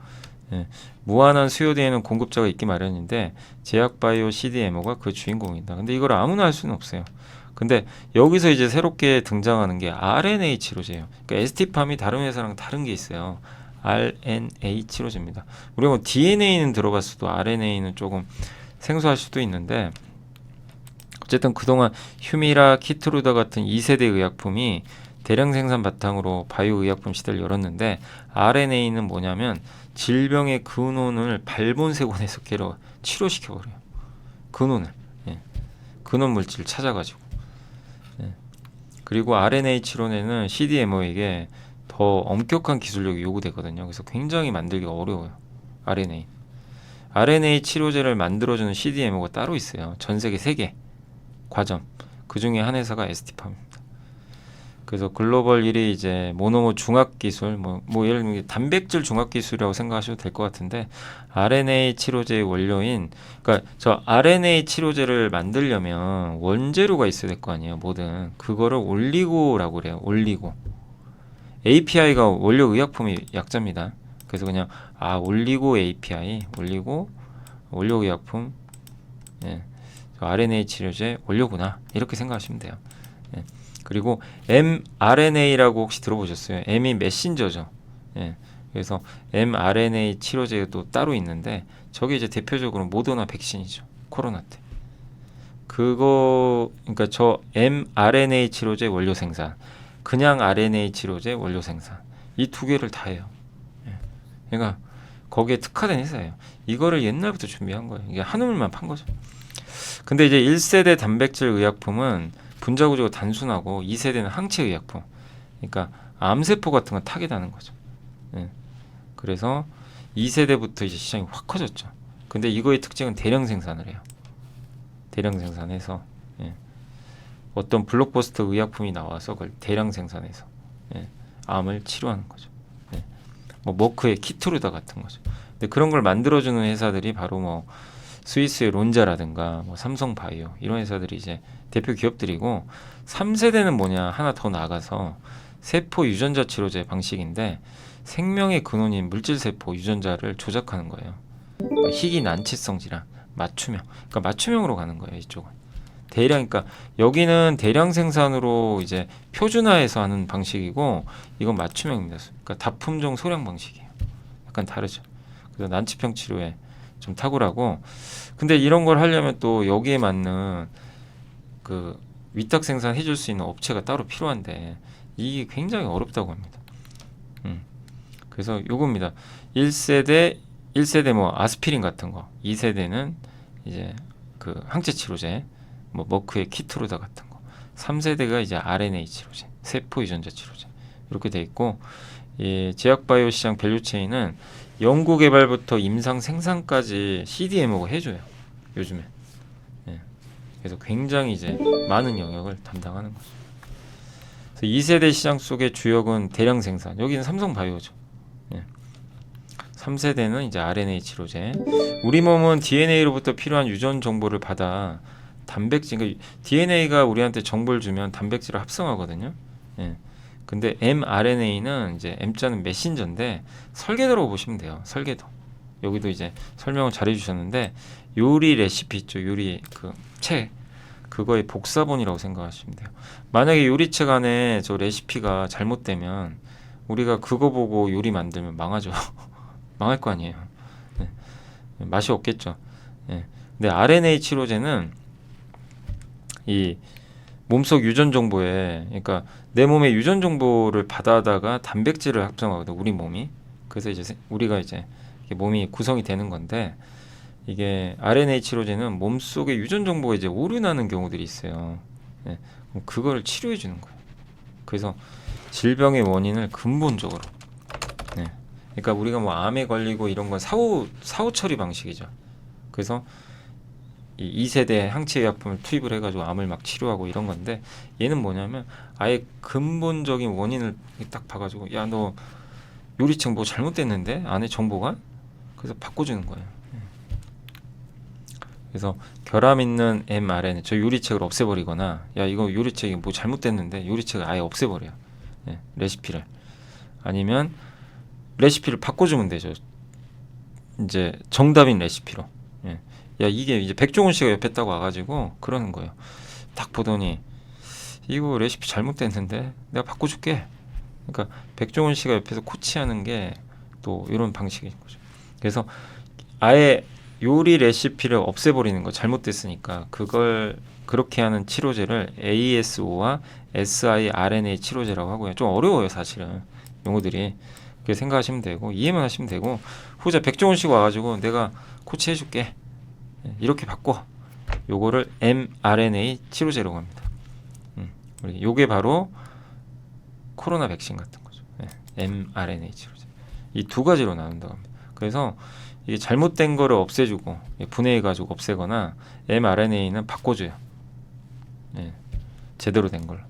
예, 무한한 수요 뒤에는 공급자가 있기 마련인데 제약 바이오 CDMO가 그 주인공이다. 근데 이걸 아무나 할 수는 없어요. 근데 여기서 이제 새롭게 등장하는 게 RNA 치료제예요. 그러니까 ST팜이 다른 회사랑 다른 게 있어요. RNA 치료제입니다. 우리가 뭐 DNA는 들어봤어도 RNA는 조금 생소할 수도 있는데, 어쨌든 그동안 휴미라, 키트루다 같은 2세대 의약품이 대량 생산 바탕으로 바이오 의약품 시대를 열었는데, RNA는 뭐냐면 질병의 근원을 발본색원에서 치료시켜버려요. 근원을, 예. 근원 물질을 찾아가지고. 예. 그리고 RNA 치료제는 CDMO에게 더 엄격한 기술력이 요구되거든요. 그래서 굉장히 만들기가 어려워요. RNA 치료제를 만들어주는 CDMO가 따로 있어요. 전 세계 3개 과점. 그 중에 한 회사가 ST팜입니다. 그래서 글로벌 1위 이제 모노머 중합 기술, 뭐 예를 들면 단백질 중합 기술이라고 생각하셔도 될 것 같은데, RNA 치료제의 원료인, 그러니까 저 RNA 치료제를 만들려면 원재료가 있어야 될 거 아니에요. 뭐든 그거를 올리고라고 그래요. 올리고. API가 원료 의약품의 약자입니다. 그래서 그냥 올리고 API, 올리고 원료 의약품, 예. RNA 치료제 원료구나 이렇게 생각하시면 돼요. 예. 그리고 mRNA라고 혹시 들어보셨어요? M이 메신저죠. 예. 그래서 mRNA 치료제도 따로 있는데 저게 이제 대표적으로 모더나 백신이죠. 코로나 때. 그러니까 저 mRNA 치료제 원료 생산, 그냥 RNA 치료제 원료 생산, 이 두 개를 다 해요. 예. 그러니까 거기에 특화된 회사예요. 이거를 옛날부터 준비한 거예요. 이게 한우물만 판 거죠. 근데 이제 1세대 단백질 의약품은 분자 구조가 단순하고 2세대는 항체 의약품. 그러니까 암세포 같은 건 타겟하는 거죠. 예. 그래서 2세대부터 이제 시장이 확 커졌죠. 근데 이거의 특징은 대량 생산을 해요. 대량 생산해서, 예. 어떤 블록버스터 의약품이 나와서 그걸 대량 생산해서, 예. 암을 치료하는 거죠. 예. 뭐 머크의 키트루다 같은 거죠. 근데 그런 걸 만들어주는 회사들이 바로 뭐 스위스의 론자라든가 뭐 삼성바이오 이런 회사들이 이제 대표 기업들이고, 3세대는 뭐냐, 하나 더 나가서 세포 유전자 치료제 방식인데 생명의 근원인 물질세포 유전자를 조작하는 거예요. 그러니까 희귀 난치성 질환, 맞춤형, 그러니까 맞춤형으로 가는 거예요. 이쪽은 대량, 그러니까 여기는 대량 생산으로 이제 표준화해서 하는 방식이고, 이건 맞춤형입니다. 그러니까 다품종 소량 방식이에요. 약간 다르죠. 그래서 난치병 치료에 좀 탁월하고, 근데 이런 걸 하려면 또 여기에 맞는 그 위탁 생산 해줄 수 있는 업체가 따로 필요한데 이게 굉장히 어렵다고 합니다. 그래서 요겁니다. 1세대 뭐 아스피린 같은 거, 2세대는 이제 그 항체 치료제, 뭐 머크의 키트루다 같은 거, 3세대가 이제 RNA 치료제, 세포 유전자 치료제 이렇게 돼 있고, 이 제약바이오 시장 밸류체인은 연구 개발부터 임상 생산까지 CDMO가 해줘요. 요즘에. 예. 그래서 굉장히 이제 많은 영역을 담당하는 거죠. 그래서 2세대 시장 속의 주역은 대량 생산. 여기는 삼성바이오죠. 예. 3세대는 이제 RNA 치료제. 우리 몸은 DNA로부터 필요한 유전 정보를 받아 단백질, 그러니까 DNA가 우리한테 정보를 주면 단백질을 합성하거든요. 예. 근데 mRNA는 이제 M자는 메신저인데 설계도라고 보시면 돼요. 설계도. 여기도 이제 설명을 잘 해주셨는데, 요리 레시피 있죠. 요리 그 책, 그거의 복사본이라고 생각하시면 돼요. 만약에 요리책 안에 저 레시피가 잘못되면 우리가 그거 보고 요리 만들면 망하죠. 망할 거 아니에요. 네. 맛이 없겠죠. 네. 근데 RNA 치료제는 이 몸속 유전 정보에, 그러니까 내 몸의 유전 정보를 받아다가 단백질을 합성하거든, 우리 몸이. 그래서 이제 우리가 이제 몸이 구성이 되는 건데, 이게 RNA 치료제는 몸속의 유전 정보가 이제 오류나는 경우들이 있어요. 네. 그럼 그걸 치료해 주는 거예요. 그래서 질병의 원인을 근본적으로. 네. 그러니까 우리가 뭐 암에 걸리고 이런 건 사후 처리 방식이죠. 그래서 이 2세대 항체 의약품을 투입을 해가지고 암을 막 치료하고 이런 건데, 얘는 뭐냐면 아예 근본적인 원인을 딱 봐가지고, 야, 너 요리책 뭐 잘못됐는데 안에 정보가, 그래서 바꿔주는 거예요. 그래서 결함 있는 mRNA, 저 요리책을 없애버리거나, 야, 이거 요리책이 뭐 잘못됐는데 요리책을 아예 없애버려요. 네, 레시피를. 아니면 레시피를 바꿔주면 되죠. 이제 정답인 레시피로. 예. 야, 이게 이제 백종원 씨가 옆에 딱 와가지고 그러는 거예요. 딱 보더니 이거 레시피 잘못됐는데 내가 바꿔줄게. 그러니까 백종원 씨가 옆에서 코치하는 게 또 이런 방식인 거죠. 그래서 아예 요리 레시피를 없애버리는 거, 잘못됐으니까 그걸 그렇게 하는 치료제를 ASO와 siRNA 치료제라고 하고요. 좀 어려워요, 사실은 용어들이. 그렇게 생각하시면 되고 이해만 하시면 되고, 후자 백종원 씨가 와가지고 내가 코치해줄게, 이렇게 바꿔, 요거를 mRNA 치료제라고 합니다. 요게 바로 코로나 백신 같은 거죠. mRNA 치료제. 이 두 가지로 나눈다고 합니다. 그래서 이게 잘못된 거를 없애주고 분해해가지고 없애거나 mRNA는 바꿔줘요. 제대로 된 걸로.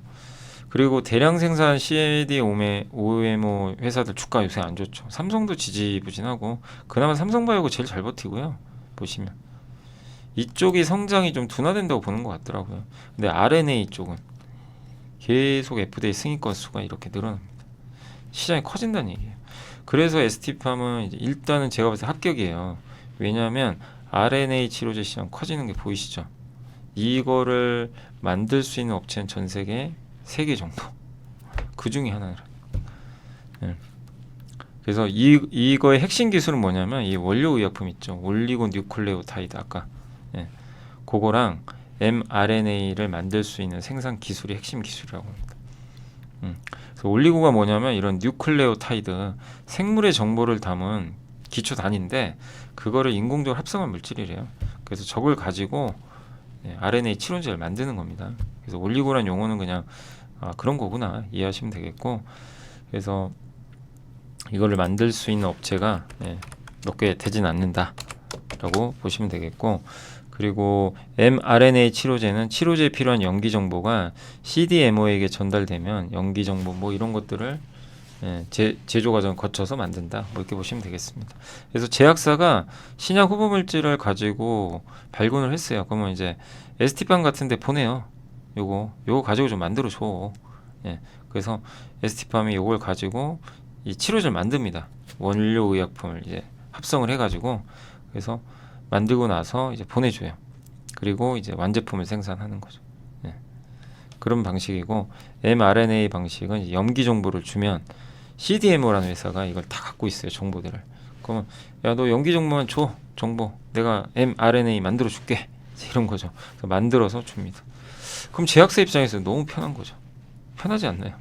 그리고 대량 생산 CDMO 회사들 주가 요새 안 좋죠. 삼성도 지지부진하고 그나마 삼성바이오가 제일 잘 버티고요. 보시면 이쪽이 성장이 좀 둔화된다고 보는 것 같더라고요. 근데 RNA 쪽은 계속 FDA 승인 건수가 이렇게 늘어납니다. 시장이 커진다는 얘기예요. 그래서 ST팜은 이제 일단은 제가 봤을 때 합격이에요. 왜냐하면 RNA 치료제 시장 커지는 게 보이시죠? 이거를 만들 수 있는 업체는 전 세계 3개 정도. 그 중에 하나라. 그래서 이거의 핵심 기술은 뭐냐면 이 원료 의약품 있죠. 올리고 뉴클레오타이드 아까 그거랑 mRNA를 만들 수 있는 생산 기술이 핵심 기술이라고 합니다. 그래서 올리고가 뭐냐면 이런 뉴클레오타이드 생물의 정보를 담은 기초 단위인데 그거를 인공적으로 합성한 물질이래요. 그래서 저걸 가지고 RNA 치료제를 만드는 겁니다. 그래서 올리고란 용어는 그냥 그런 거구나 이해하시면 되겠고, 그래서 이거를 만들 수 있는 업체가 몇 개 되진 않는다라고 보시면 되겠고, 그리고 mRNA 치료제는 치료제에 필요한 연기 정보가 CDMO에게 전달되면 연기 정보 뭐 이런 것들을 제조 과정을 거쳐서 만든다. 뭐 이렇게 보시면 되겠습니다. 그래서 제약사가 신약 후보 물질을 가지고 발견을 했어요. 그러면 이제 ST팜 같은 데 보내요. 요거 가지고 좀 만들어 줘. 그래서 ST팜이 요걸 가지고 이 치료제를 만듭니다. 원료 의약품을 이제 합성을 해 가지고 그래서 만들고 나서 이제 보내줘요. 그리고 이제 완제품을 생산하는 거죠. 그런 방식이고, mRNA 방식은 이제 염기 정보를 주면 CDMO라는 회사가 이걸 다 갖고 있어요. 정보들을. 그러면 야, 너 염기 정보만 줘. 정보. 내가 mRNA 만들어 줄게. 이런 거죠. 그래서 만들어서 줍니다. 그럼 제약사 입장에서 너무 편한 거죠. 편하지 않나요?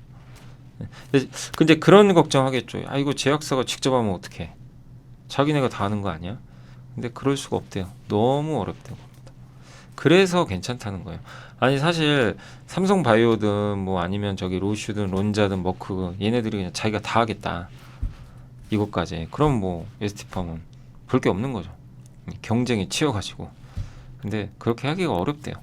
근데 그런 걱정하겠죠. 아, 이거 제약사가 직접 하면 어떡해. 자기네가 다 하는 거 아니야? 근데 그럴 수가 없대요. 너무 어렵다고 합니다. 그래서 괜찮다는 거예요. 아니 사실 삼성바이오든 뭐 아니면 저기 로슈든 론자든 머크 얘네들이 그냥 자기가 다 하겠다. 이것까지. 그럼 뭐 ST팜은 볼 게 없는 거죠. 경쟁에 치여가지고. 근데 그렇게 하기가 어렵대요.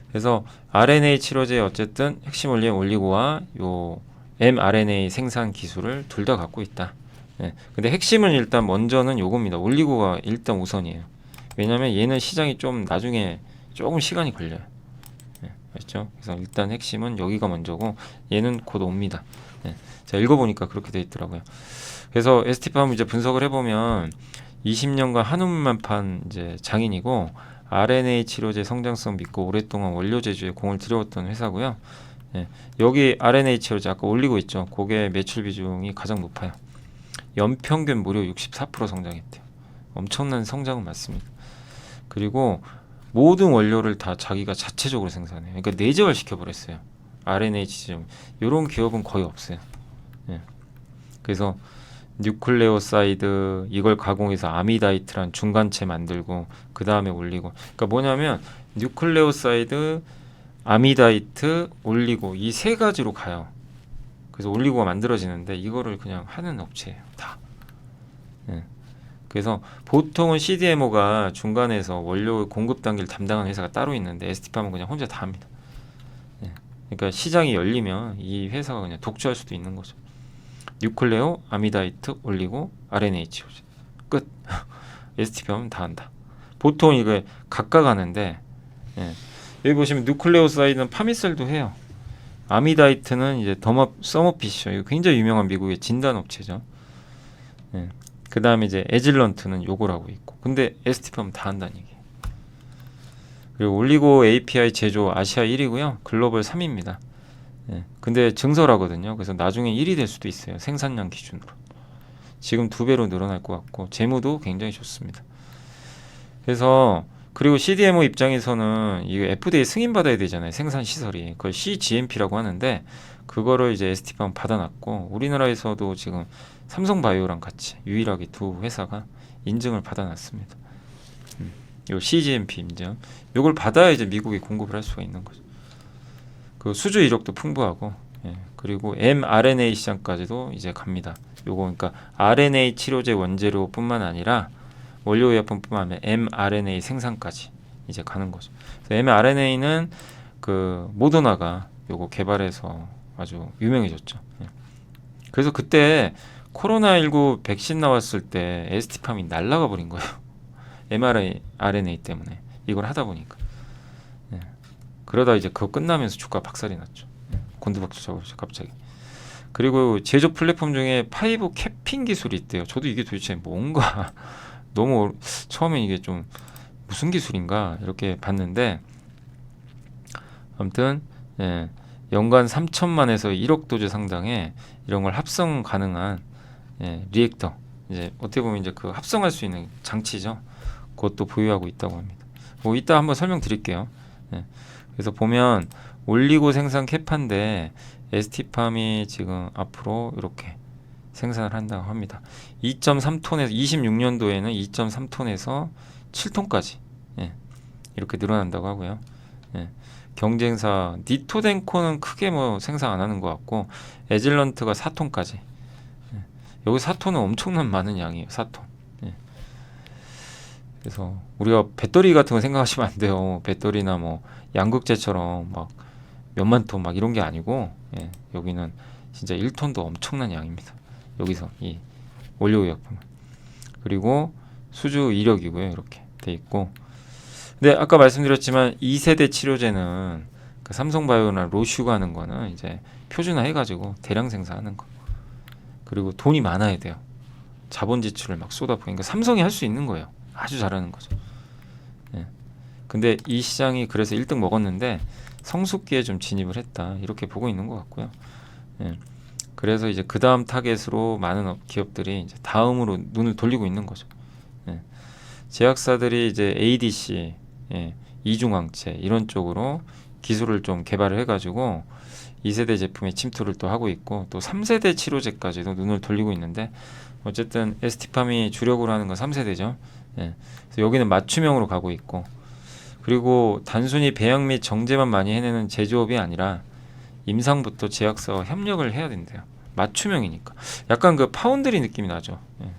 그래서 RNA 치료제 어쨌든 핵심 원리인 올리고와 요 mRNA 생산 기술을 둘 다 갖고 있다. 근데 핵심은 일단 먼저는 요겁니다. 올리고가 일단 우선이에요. 왜냐면 얘는 시장이 좀 나중에 조금 시간이 걸려요. 아시죠? 그래서 일단 핵심은 여기가 먼저고 얘는 곧 옵니다. 자, 읽어보니까 그렇게 돼 있더라고요. 그래서 ST팜 이제 분석을 해보면 20년간 한우물만 판 이제 장인이고 RNA 치료제 성장성 믿고 오랫동안 원료 제조에 공을 들여왔던 회사고요. 여기 RNA 치료제 아까 올리고 있죠. 그게 매출 비중이 가장 높아요. 연평균 무려 64% 성장했대요. 엄청난 성장은 맞습니다. 그리고 모든 원료를 다 자기가 자체적으로 생산해요. 그러니까 내재화 시켜버렸어요. RNA 치료제 이런 기업은 거의 없어요. 그래서 뉴클레오사이드 이걸 가공해서 아미다이트란 중간체 만들고 그 다음에 올리고, 그러니까 뭐냐면 뉴클레오사이드, 아미다이트, 올리고 이 세 가지로 가요. 그래서 올리고가 만들어지는데 이거를 그냥 하는 업체예요. 다. 그래서 보통은 CDMO가 중간에서 원료 공급 단계를 담당하는 회사가 따로 있는데 ST팜은 그냥 혼자 다 합니다. 그러니까 시장이 열리면 이 회사가 그냥 독주할 수도 있는 거죠. 뉴클레오, 아미다이트, 올리고, RNA 치료제 끝. ST팜은 다 한다. 보통 이거 각각 하는데 여기 보시면 뉴클레오사이드는 파미셀도 해요. 아미다이트는 이제 서머피셔. 이거 굉장히 유명한 미국의 진단 업체죠. 그 다음에 이제 에질런트는 요거라고 있고, 근데 ST팜은 다 한다는 얘기예요. 그리고 올리고 API 제조 아시아 1위고요. 글로벌 3위입니다. 근데 증설하거든요. 그래서 나중에 1위 될 수도 있어요. 생산량 기준으로. 지금 2배로 늘어날 것 같고 재무도 굉장히 좋습니다. 그래서 그리고 CDMO 입장에서는 이거 FDA 승인 받아야 되잖아요. 생산 시설이. 그걸 CGMP라고 하는데 그거를 이제 ST팜 받아놨고, 우리나라에서도 지금 삼성바이오랑 같이 유일하게 두 회사가 인증을 받아놨습니다. 요 CGMP 인증. 요걸 받아야 이제 미국에 공급을 할 수가 있는 거죠. 그 수주 이력도 풍부하고, 예. 그리고 mRNA 시장까지도 이제 갑니다. 요거 그러니까 RNA 치료제 원재료뿐만 아니라 원료의약품뿐만 아니라 mRNA 생산까지 이제 가는 거죠. mRNA는 그 모더나가 요거 개발해서 아주 유명해졌죠. 예. 그래서 그때 코로나19 백신 나왔을 때 ST팜이 날아가 버린 거예요. mRNA 때문에 이걸 하다 보니까. 예. 그러다 이제 그거 끝나면서 주가 박살이 났죠. 예. 곤두박질 쳐버렸죠 갑자기. 그리고 제조 플랫폼 중에 파이브 캐핑 기술이 있대요. 저도 이게 도대체 뭔가 너무 처음에 이게 좀 무슨 기술인가 이렇게 봤는데, 아무튼 예, 연간 3천만에서 1억 도제 상당의 이런 걸 합성 가능한, 예, 리액터, 이제 어떻게 보면 이제 그 합성할 수 있는 장치죠. 그것도 보유하고 있다고 합니다. 뭐 이따 한번 설명드릴게요. 예, 그래서 보면 올리고 생산 캐파인데 ST팜이 지금 앞으로 이렇게 생산을 한다고 합니다. 2.3톤에서 26년도에는 2.3톤에서 7톤까지, 예, 이렇게 늘어난다고 하고요. 예, 경쟁사 니토덴코는 크게 뭐 생산 안 하는 것 같고, 에질런트가 4톤까지. 예, 여기 4톤은 엄청난 많은 양이에요. 4톤. 예. 그래서 우리가 배터리 같은 거 생각하시면 안 돼요. 배터리나 뭐 양극재처럼 막 몇만 톤 막 이런 게 아니고, 예, 여기는 진짜 1톤도 엄청난 양입니다. 여기서 이 원료의약품. 그리고 수주 이력이고요. 이렇게 돼 있고. 근데 아까 말씀드렸지만 2세대 치료제는 그 삼성바이오나 로슈가 하는 거는 이제 표준화 해가지고 대량 생산하는 거. 그리고 돈이 많아야 돼요. 자본 지출을 막 쏟아부으니까 그러니까 삼성이 할 수 있는 거예요. 아주 잘하는 거죠. 예. 근데 이 시장이 그래서 1등 먹었는데 성숙기에 좀 진입을 했다, 이렇게 보고 있는 것 같고요. 예. 그래서 이제 그 다음 타겟으로 많은 기업들이 이제 다음으로 눈을 돌리고 있는 거죠. 예. 제약사들이 이제 ADC, 예, 이중항체 이런 쪽으로 기술을 좀 개발을 해가지고 2세대 제품에 침투를 또 하고 있고, 또 3세대 치료제까지도 눈을 돌리고 있는데, 어쨌든 ST팜이 주력으로 하는 건 3세대죠. 예. 그래서 여기는 맞춤형으로 가고 있고, 그리고 단순히 배양 및 정제만 많이 해내는 제조업이 아니라 임상부터 제약사와 협력을 해야 된대요. 맞춤형이니까. 약간 그 파운드리 느낌이 나죠. 예.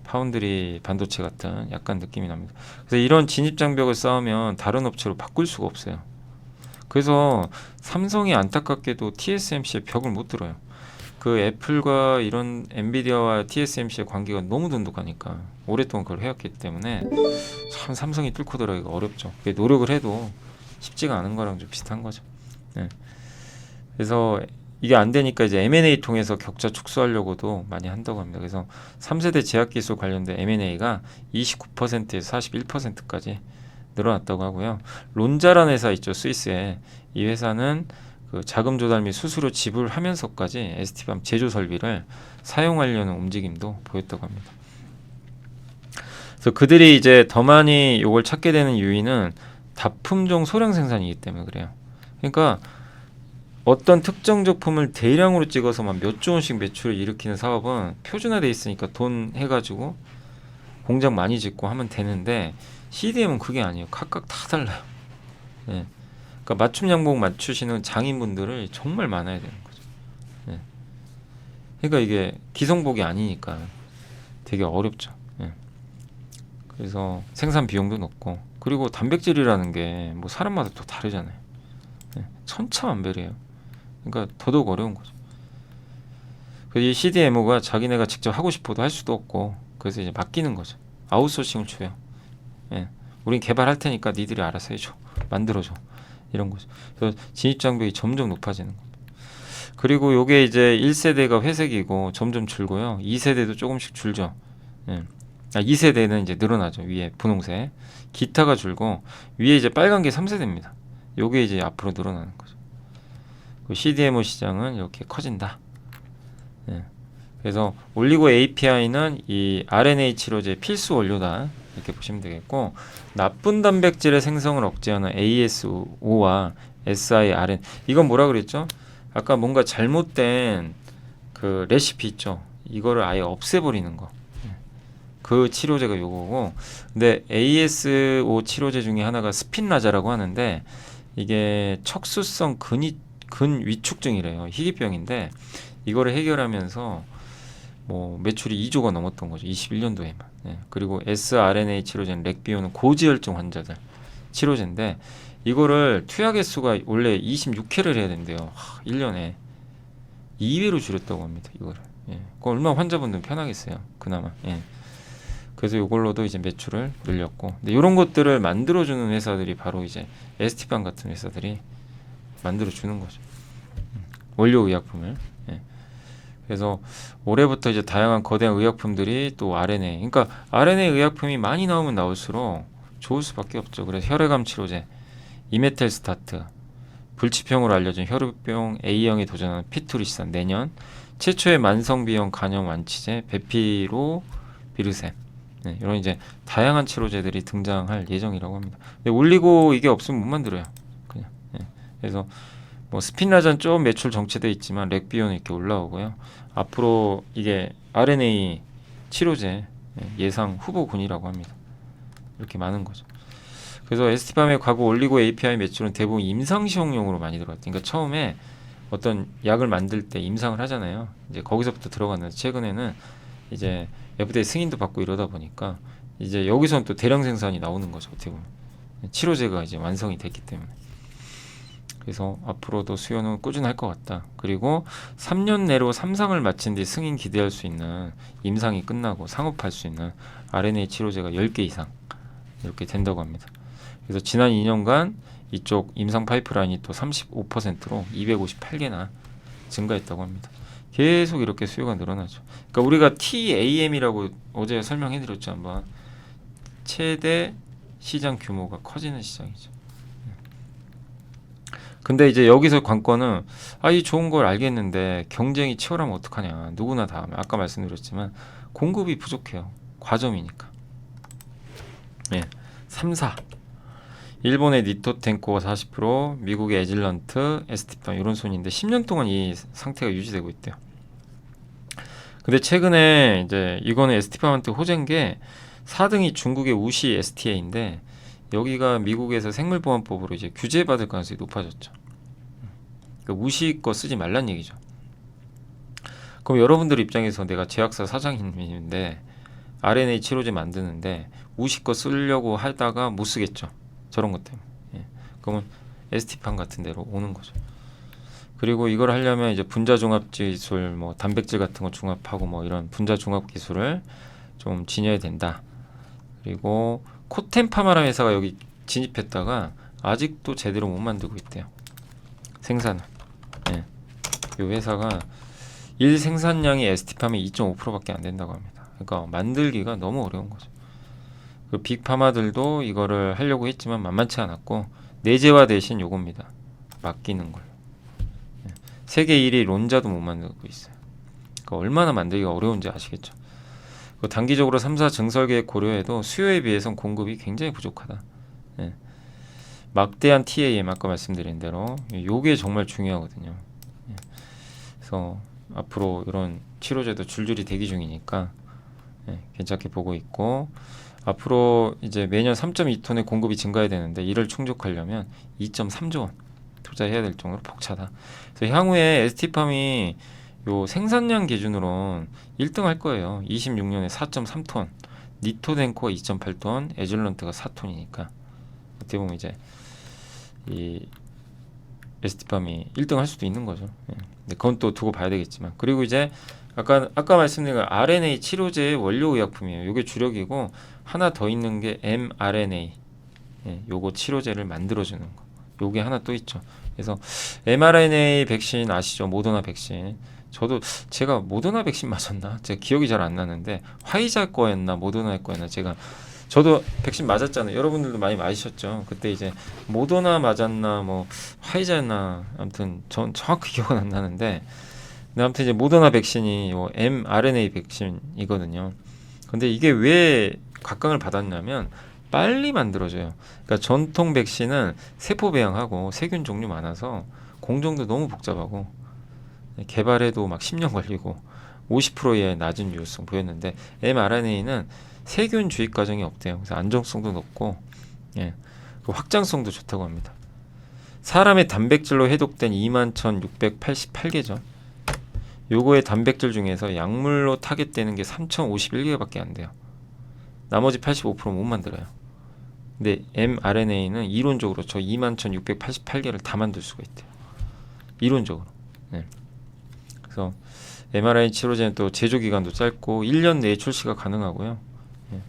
파운드리 반도체 같은 약간 느낌이 납니다. 그래서 이런 진입 장벽을 쌓으면 다른 업체로 바꿀 수가 없어요. 그래서 삼성이 안타깝게도 TSMC의 벽을 못 들어요. 그 애플과 이런 엔비디아와 TSMC의 관계가 너무 돈독하니까 오랫동안 그걸 해왔기 때문에 참 삼성이 뚫고 들어가기가 어렵죠. 노력을 해도 쉽지가 않은 거랑 좀 비슷한 거죠. 네. 그래서 이게 안 되니까 이제 M&A 통해서 격차 축소하려고도 많이 한다고 합니다. 그래서 3세대 제약기술 관련된 M&A가 29%에서 41%까지 늘어났다고 하고요. 론자라는 회사 있죠, 스위스에. 이 회사는 그 자금 조달 및 수수료 지불하면서까지 ST팜 제조 설비를 사용하려는 움직임도 보였다고 합니다. 그래서 그들이 이제 더 많이 이걸 찾게 되는 요인은 다품종 소량 생산이기 때문에 그래요. 그러니까 어떤 특정 제품을 대량으로 찍어서 막 몇 조 원씩 매출을 일으키는 사업은 표준화돼 있으니까 돈 해가지고 공장 많이 짓고 하면 되는데, CDM은 그게 아니에요. 각각 다 달라요. 예. 그러니까 맞춤 양복 맞추시는 장인분들을 정말 많아야 되는 거죠. 예. 그러니까 이게 기성복이 아니니까 되게 어렵죠. 예. 그래서 생산 비용도 높고, 그리고 단백질이라는 게 뭐 사람마다 또 다르잖아요. 예. 천차만별이에요. 그러니까 더더욱 어려운 거죠. 이 CDMO가 자기네가 직접 하고 싶어도 할 수도 없고, 그래서 이제 맡기는 거죠. 아웃소싱을 줘요. 예. 우린 개발할 테니까 니들이 알아서 해줘, 만들어줘, 이런 거죠. 그래서 진입 장벽이 점점 높아지는 겁니다. 그리고 요게 이제 1세대가 회색이고 점점 줄고요. 2세대도 조금씩 줄죠. 예. 2세대는 이제 늘어나죠. 위에 분홍색, 기타가 줄고 위에 이제 빨간 게 3세대입니다. 요게 이제 앞으로 늘어나는 거죠. CDMO 시장은 이렇게 커진다. 예. 그래서 올리고 API는 이 RNA 치료제 필수 원료다, 이렇게 보시면 되겠고, 나쁜 단백질의 생성을 억제하는 ASO와 siRN, 이건 뭐라 그랬죠? 아까 뭔가 잘못된 그 레시피 있죠? 이거를 아예 없애버리는 거. 예. 그 치료제가 요거고, 근데 ASO 치료제 중에 하나가 스핀라자라고 하는데 이게 척수성 근위축증이래요. 희귀병인데 이거를 해결하면서 뭐 매출이 2조가 넘었던 거죠. 21년도에만. 예. 그리고 sRNA 치료제는 렉비오는 고지혈증 환자들 치료제인데 이거를 투약 횟수가 원래 26회를 해야 된대요. 1년에 2회로 줄였다고 합니다. 이거를. 예. 그거 얼마나 환자분들은 편하겠어요. 그나마. 예. 그래서 이걸로도 이제 매출을 늘렸고, 근데 이런 것들을 만들어주는 회사들이 바로 이제 ST팜 같은 회사들이 만들어주는 거죠. 원료 의약품을. 예. 그래서 올해부터 이제 다양한 거대한 의약품들이 또 RNA, 그러니까 RNA 의약품이 많이 나오면 나올수록 좋을 수밖에 없죠. 그래서 혈액암 치료제, 이메텔스타트, 불치병으로 알려진 혈우병 A형에 도전하는 피투리산, 내년 최초의 만성비형 간염 완치제 베피로비르셈, 네, 이런 이제 다양한 치료제들이 등장할 예정이라고 합니다. 근데 올리고 이게 없으면 못 만들어요. 그냥. 예. 그래서 뭐 스핀라자는 좀 매출 정체돼 있지만 렉비오는 이렇게 올라오고요. 앞으로 이게 RNA 치료제 예상 후보군이라고 합니다. 이렇게 많은 거죠. 그래서 ST팜의 과거 올리고 API 매출은 대부분 임상시험용으로 많이 들어갔다. 그러니까 처음에 어떤 약을 만들 때 임상을 하잖아요. 이제 거기서부터 들어갔는데 최근에는 이제 FDA 승인도 받고 이러다 보니까 이제 여기서는 또 대량 생산이 나오는 거죠. 어떻게 보면 치료제가 이제 완성이 됐기 때문에. 그래서 앞으로도 수요는 꾸준할 것 같다. 그리고 3년 내로 3상을 마친 뒤 승인 기대할 수 있는, 임상이 끝나고 상업할 수 있는 RNA 치료제가 10개 이상 이렇게 된다고 합니다. 그래서 지난 2년간 이쪽 임상 파이프라인이 또 35%로 258개나 증가했다고 합니다. 계속 이렇게 수요가 늘어나죠. 그러니까 우리가 TAM이라고 어제 설명해 드렸죠. 한번. 최대 시장 규모가 커지는 시장이죠. 근데 이제 여기서 관건은 이 좋은 걸 알겠는데 경쟁이 치열하면 어떡하냐. 누구나 다 아까 말씀드렸지만 공급이 부족해요. 과점이니까. 예. 3사. 일본의 니토텐코가 40%, 미국의 에질런트, ST팜 이런 순인데 10년 동안 이 상태가 유지되고 있대요. 근데 최근에 이제 이거는 ST팜한테 호재인 게 4등이 중국의 우시 STA인데 여기가 미국에서 생물보안법으로 이제 규제받을 가능성이 높아졌죠. 그러니까 우시 거 쓰지 말란 얘기죠. 그럼 여러분들 입장에서 내가 제약사 사장님인데 RNA 치료제 만드는데 우시 거 쓰려고 하다가 못 쓰겠죠. 저런 것 때문에. 예. 그러면 ST팜 같은 데로 오는 거죠. 그리고 이걸 하려면 이제 분자 종합 기술, 뭐 단백질 같은 거 중합하고 뭐 이런 분자 종합 기술을 좀 지녀야 된다. 그리고 코텐파마라는 회사가 여기 진입했다가 아직도 제대로 못 만들고 있대요. 생산을. 예. 이 회사가 일 생산량이 ST팜의 2.5%밖에 안 된다고 합니다. 그러니까 만들기가 너무 어려운 거죠. 그 빅파마들도 이거를 하려고 했지만 만만치 않았고 내재화 대신 요겁니다. 맡기는 걸로. 예. 세계 1위 론자도 못 만들고 있어요. 그러니까 얼마나 만들기가 어려운지 아시겠죠. 단기적으로 3사 증설 계획 고려해도 수요에 비해선 공급이 굉장히 부족하다. 예. 막대한 TAM 아까 말씀드린 대로 요게 정말 중요하거든요. 예. 그래서 앞으로 이런 치료제도 줄줄이 대기 중이니까 괜찮게 보고 있고, 앞으로 이제 매년 3.2톤의 공급이 증가해야 되는데 이를 충족하려면 2.3조 원 투자해야 될 정도로 벅차다. 그래서 향후에 ST팜이 요 생산량 기준으로는 1등 할 거예요. 26년에 4.3톤, 니토덴코가 2.8톤, 에즐런트가 4톤이니까 어떻게 보면 이제 이 ST팜이 1등 할 수도 있는 거죠. 근데 그건 또 두고 봐야 되겠지만, 그리고 이제 아까 말씀드린 RNA 치료제의 원료 의약품이에요. 이게 주력이고 하나 더 있는 게 mRNA. 요거 치료제를 만들어주는 거. 요게 하나 또 있죠. 그래서 mRNA 백신 아시죠? 모더나 백신. 제가 모더나 백신 맞았나? 제가 기억이 잘 안 나는데 화이자 거였나 모더나 거였나 저도 백신 맞았잖아요. 여러분들도 많이 맞으셨죠. 그때 이제 모더나 맞았나 뭐 화이자였나 아무튼 전 정확히 기억은 안 나는데, 근데 아무튼 이제 모더나 백신이 요 mRNA 백신이거든요. 근데 이게 왜 각광을 받았냐면 빨리 만들어져요. 그러니까 전통 백신은 세포 배양하고 세균 종류 많아서 공정도 너무 복잡하고 개발해도 막 10년 걸리고 50%의 낮은 유효성 보였는데 mRNA는 세균 주입 과정이 없대요. 그래서 안정성도 높고 예, 그 확장성도 좋다고 합니다. 사람의 단백질로 해독된 21,688개죠. 요거의 단백질 중에서 약물로 타겟되는 게 3,051개밖에 안 돼요. 나머지 85%못 만들어요. 근데 mRNA는 이론적으로 저 21,688개를 다 만들 수가 있대요. 이론적으로. 네. 그래서 mRNA 치료제는 또 제조 기간도 짧고 1년 내에 출시가 가능하고요. 네.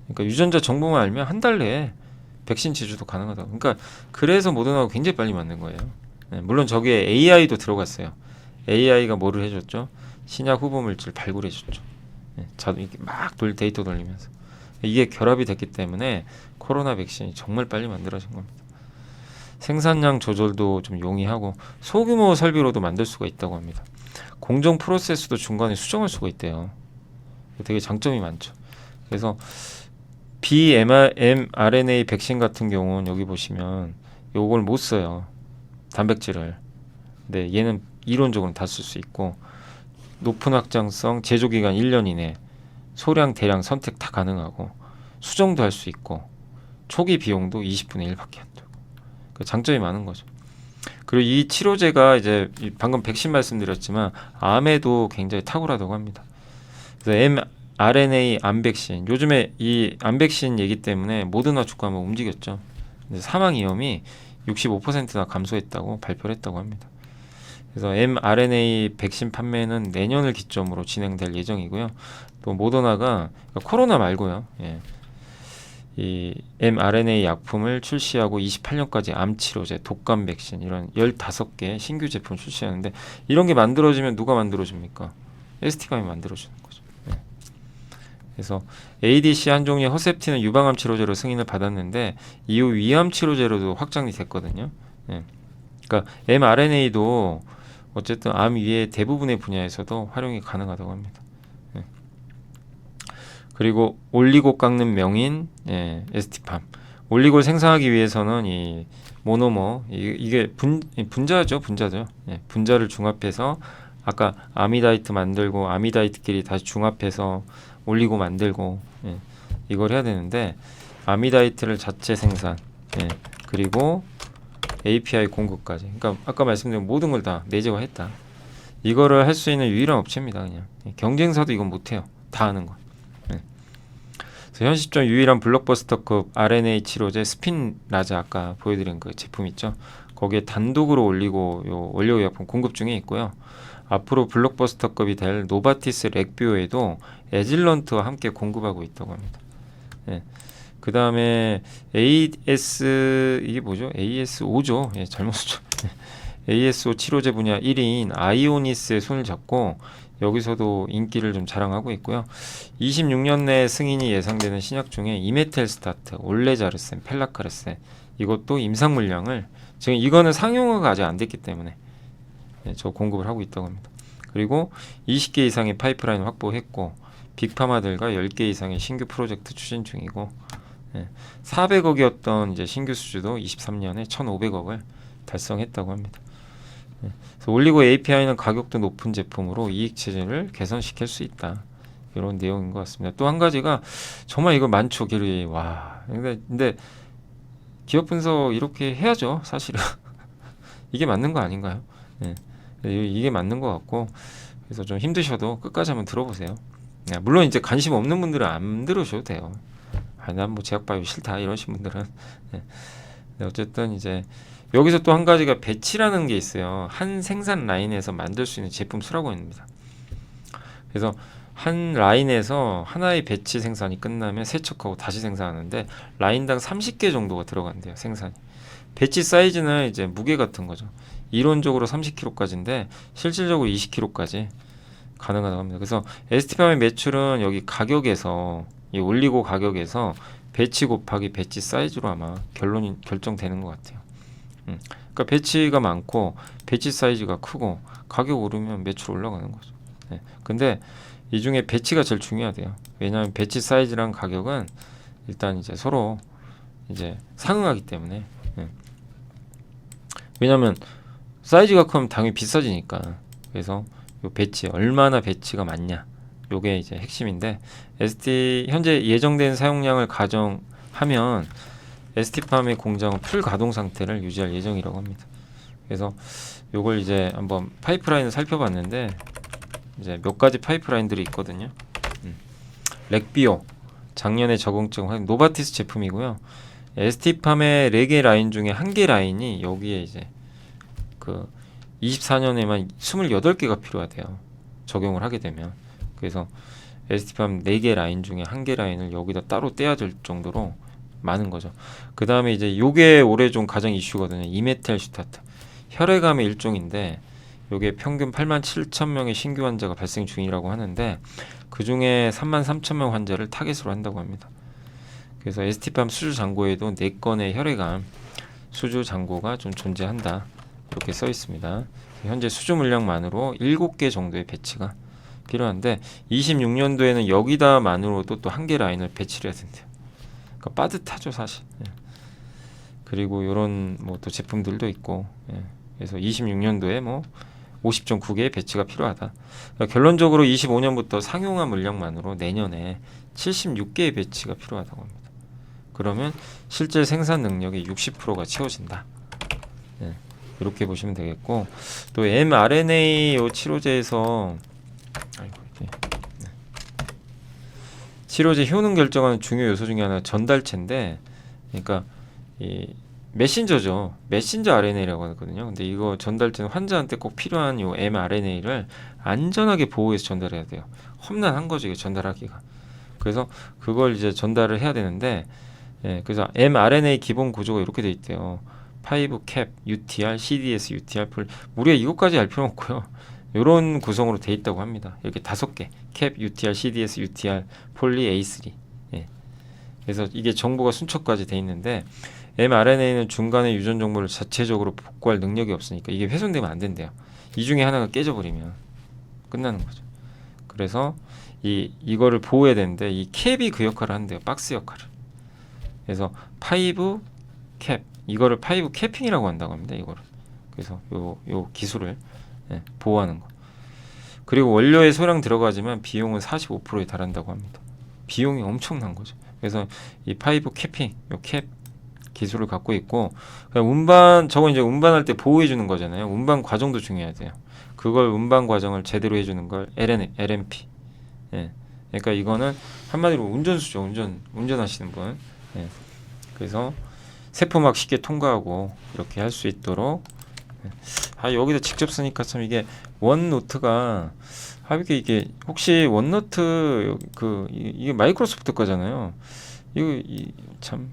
그러니까 유전자 정보만 알면 한 달 내에 백신 제조도 가능하다고. 그러니까 그래서 모더나하고 굉장히 빨리 만든 거예요. 네. 물론 저기에 AI도 들어갔어요. AI가 뭐를 해줬죠? 신약 후보 물질 발굴해줬죠. 네. 이렇게 막 데이터 돌리면서. 이게 결합이 됐기 때문에 코로나 백신이 정말 빨리 만들어진 겁니다. 생산량 조절도 좀 용이하고 소규모 설비로도 만들 수가 있다고 합니다. 공정 프로세스도 중간에 수정할 수가 있대요. 되게 장점이 많죠. 그래서 mRNA 백신 같은 경우는 여기 보시면 요걸 못 써요. 단백질을. 근데 얘는 이론적으로는 다 쓸 수 있고 높은 확장성, 제조기간 1년 이내, 소량, 대량 선택 다 가능하고 수정도 할 수 있고 초기 비용도 20분의 1밖에 안 되고 그 장점이 많은 거죠. 그리고 이 치료제가 이제 방금 백신 말씀드렸지만 암에도 굉장히 탁월하다고 합니다. 그래서 mRNA 암 백신, 요즘에 이 암 백신 얘기 때문에 모더나 주가 한번 움직였죠. 사망 위험이 65%나 감소했다고 발표를 했다고 합니다. 그래서 mRNA 백신 판매는 내년을 기점으로 진행될 예정이고요. 또 모더나가 그러니까 코로나 말고요. 예. 이 mRNA 약품을 출시하고 28년까지 암 치료제, 독감 백신 이런 15개 신규 제품 출시하는데 이런 게 만들어지면 누가 만들어줍니까? ST팜이 만들어주는 거죠. 예. 그래서 ADC 한 종류의 허셉틴은 유방암 치료제로 승인을 받았는데 이후 위암 치료제로도 확장이 됐거든요. 예. 그러니까 mRNA도 어쨌든 암 위에 대부분의 분야에서도 활용이 가능하다고 합니다. 예. 그리고 올리고 깎는 명인 ST팜. 올리고를 생성하기 위해서는 이 모노머 이게 분자죠. 예. 분자를 중합해서 아까 아미다이트 만들고 아미다이트끼리 다시 중합해서 올리고 만들고 예. 이걸 해야 되는데 아미다이트를 자체 생산 그리고 API 공급까지. 그러니까 아까 말씀드린 모든 걸 다 내재화했다. 이거를 할 수 있는 유일한 업체입니다. 그냥 경쟁사도 이건 못해요. 다 하는 거. 네. 그래서 현 시점 유일한 블록버스터급 RNA 치료제 스핀라자 아까 보여드린 그 제품 있죠. 거기에 단독으로 올리고 요 원료의약품 공급 중에 있고요. 앞으로 블록버스터급이 될 노바티스 렉뷰에도 에질런트와 함께 공급하고 있다고 합니다. 네. 그 다음에 AS 이게 뭐죠? AS5죠. 예, 잘못 썼죠. AS5 치료제 분야 1위인 아이오니스의 손을 잡고 여기서도 인기를 좀 자랑하고 있고요. 26년 내 승인이 예상되는 신약 중에 이메텔스타트, 올레자르센, 펠라카르센 이것도 임상 물량을 지금 이거는 상용화가 아직 안 됐기 때문에 저 공급을 하고 있다고 합니다. 그리고 20개 이상의 파이프라인 확보했고 빅파마들과 10개 이상의 신규 프로젝트 추진 중이고 400억이었던 이제 신규 수주도 23년에 1,500억을 달성했다고 합니다. 그래서 올리고 API는 가격도 높은 제품으로 이익 체제를 개선시킬 수 있다. 이런 내용인 것 같습니다. 또 한 가지가 정말 이거 많죠, 길이. 와. 근데 기업 분석 이렇게 해야죠, 사실은. 이게 맞는 거 아닌가요? 네. 이게 맞는 것 같고 그래서 좀 힘드셔도 끝까지 한번 들어보세요. 물론 이제 관심 없는 분들은 안 들으셔도 돼요. 난 뭐 제약바이오 싫다 이러신 분들은 어쨌든 이제 여기서 또 한 가지가 배치라는 게 있어요. 한 생산 라인에서 만들 수 있는 제품 수라고 합니다. 그래서 한 라인에서 하나의 배치 생산이 끝나면 세척하고 다시 생산하는데 라인당 30개 정도가 들어간대요. 생산이. 배치 사이즈는 이제 무게 같은 거죠. 이론적으로 30kg까지인데 실질적으로 20kg까지 가능하다고 합니다. 그래서 ST팜의 매출은 여기 가격에서 이 올리고 가격에서 배치 곱하기 배치 사이즈로 아마 결론이 결정되는 것 같아요. 그러니까 배치가 많고 배치 사이즈가 크고 가격 오르면 매출 올라가는 거죠. 네. 근데 이 중에 배치가 제일 중요하대요. 왜냐하면 배치 사이즈랑 가격은 일단 이제 서로 이제 상응하기 때문에. 네. 왜냐하면 사이즈가 크면 당연히 비싸지니까. 그래서 요 배치 얼마나 배치가 많냐. 요게 이제 핵심인데 ST 현재 예정된 사용량을 가정하면 ST팜의 공장은 풀 가동 상태를 유지할 예정이라고 합니다. 그래서 요걸 이제 한번 파이프라인을 살펴봤는데 이제 몇 가지 파이프라인들이 있거든요. 렉비오 작년에 적응증 확인 노바티스 제품이고요. ST팜의 4개 라인 중에 1개 라인이 여기에 이제 그 24년에만 28개가 필요하대요. 적용을 하게 되면. 그래서 ST팜 4개 라인 중에 1개 라인을 여기다 따로 떼야 될 정도로 많은 거죠. 그 다음에 이제 요게 올해 좀 가장 이슈거든요. 이메탈 슈타트. 혈액암의 일종인데 요게 평균 87,000명의 신규 환자가 발생 중이라고 하는데 그 중에 33,000명 환자를 타겟으로 한다고 합니다. 그래서 ST팜 수주 잔고에도 4건의 혈액암 수주 잔고가 좀 존재한다. 이렇게 써 있습니다. 현재 수주 물량만으로 7개 정도의 배치가 필요한데 26년도에는 여기다만으로도 또 1개 라인을 배치를 해야 된대요. 그러니까 빠듯하죠 사실. 예. 그리고 요런 뭐 또 제품들도 있고 예. 그래서 26년도에 뭐 50.9개의 배치가 필요하다. 그러니까 결론적으로 25년부터 상용화 물량만으로 내년에 76개의 배치가 필요하다고 합니다. 그러면 실제 생산 능력의 60%가 채워진다. 예. 이렇게 보시면 되겠고 또 mRNA 요 치료제에서 치료제 효능 결정하는 중요 요소 중에 하나가 전달체인데 그러니까 이 메신저죠. 메신저 RNA라고 하거든요. 근데 이거 전달체는 환자한테 꼭 필요한 요 mRNA를 안전하게 보호해서 전달해야 돼요. 험난한 거죠, 이게 전달하기가. 그래서 그걸 이제 전달을 해야 되는데 예, 그래서 mRNA 기본 구조가 이렇게 돼 있대요. 5캡, UTR, CDS, UTR, 폴 우리가 이것까지 알 필요는 없고요. 이런 구성으로 돼 있다고 합니다. 이렇게 5개 캡, UTR, CDS, UTR, 폴리 A3 예. 그래서 이게 정보가 순처까지 돼 있는데 mRNA는 중간에 유전 정보를 자체적으로 복구할 능력이 없으니까 이게 훼손되면 안 된대요. 이 중에 하나가 깨져버리면 끝나는 거죠. 그래서 이거를 보호해야 되는데 이 캡이 그 역할을 한대요. 박스 역할을. 그래서 5캡 이거를 5캐핑이라고 한다고 합니다. 이거를. 그래서 요 기술을 예, 보호하는 거. 그리고 원료의 소량 들어가지만 비용은 45%에 달한다고 합니다. 비용이 엄청난 거죠. 그래서 이 5캐핑 요 캡 기술을 갖고 있고 운반 저거 이제 운반할 때 보호해 주는 거잖아요. 운반 과정도 중요해야 돼요. 그걸 운반 과정을 제대로 해주는 걸 LNP. 예. 그러니까 이거는 한마디로 운전수죠. 운전하시는 분. 예. 그래서 세포막 쉽게 통과하고 이렇게 할 수 있도록. 아 여기다 직접 쓰니까 참 이게 원노트가 이게 혹시 원노트 이게 마이크로소프트 거잖아요. 이거 참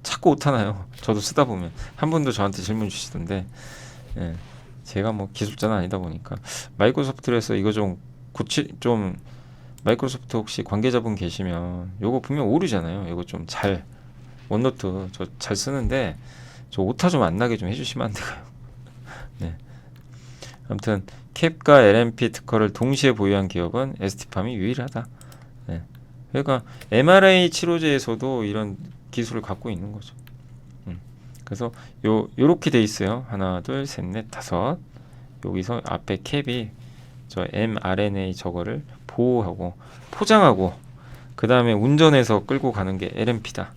자꾸 오타나요. 저도 쓰다 보면 한 분도 저한테 질문 주시던데 예, 제가 뭐 기술자는 아니다 보니까 마이크로소프트에서 이거 좀 마이크로소프트 혹시 관계자분 계시면 요거 분명 오류잖아요. 이거 좀 잘 원노트 저 잘 쓰는데 저 오타 좀 안 나게 좀 해주시면 안 될까요? 네. 아무튼 캡과 LNP 특허를 동시에 보유한 기업은 ST팜이 유일하다. 네. 그러니까 mRNA 치료제에서도 이런 기술을 갖고 있는 거죠. 그래서 요렇게 돼 있어요. 하나, 둘, 셋, 넷, 다섯. 여기서 앞에 캡이 저 mRNA 저거를 보호하고 포장하고 그 다음에 운전해서 끌고 가는 게 LNP다.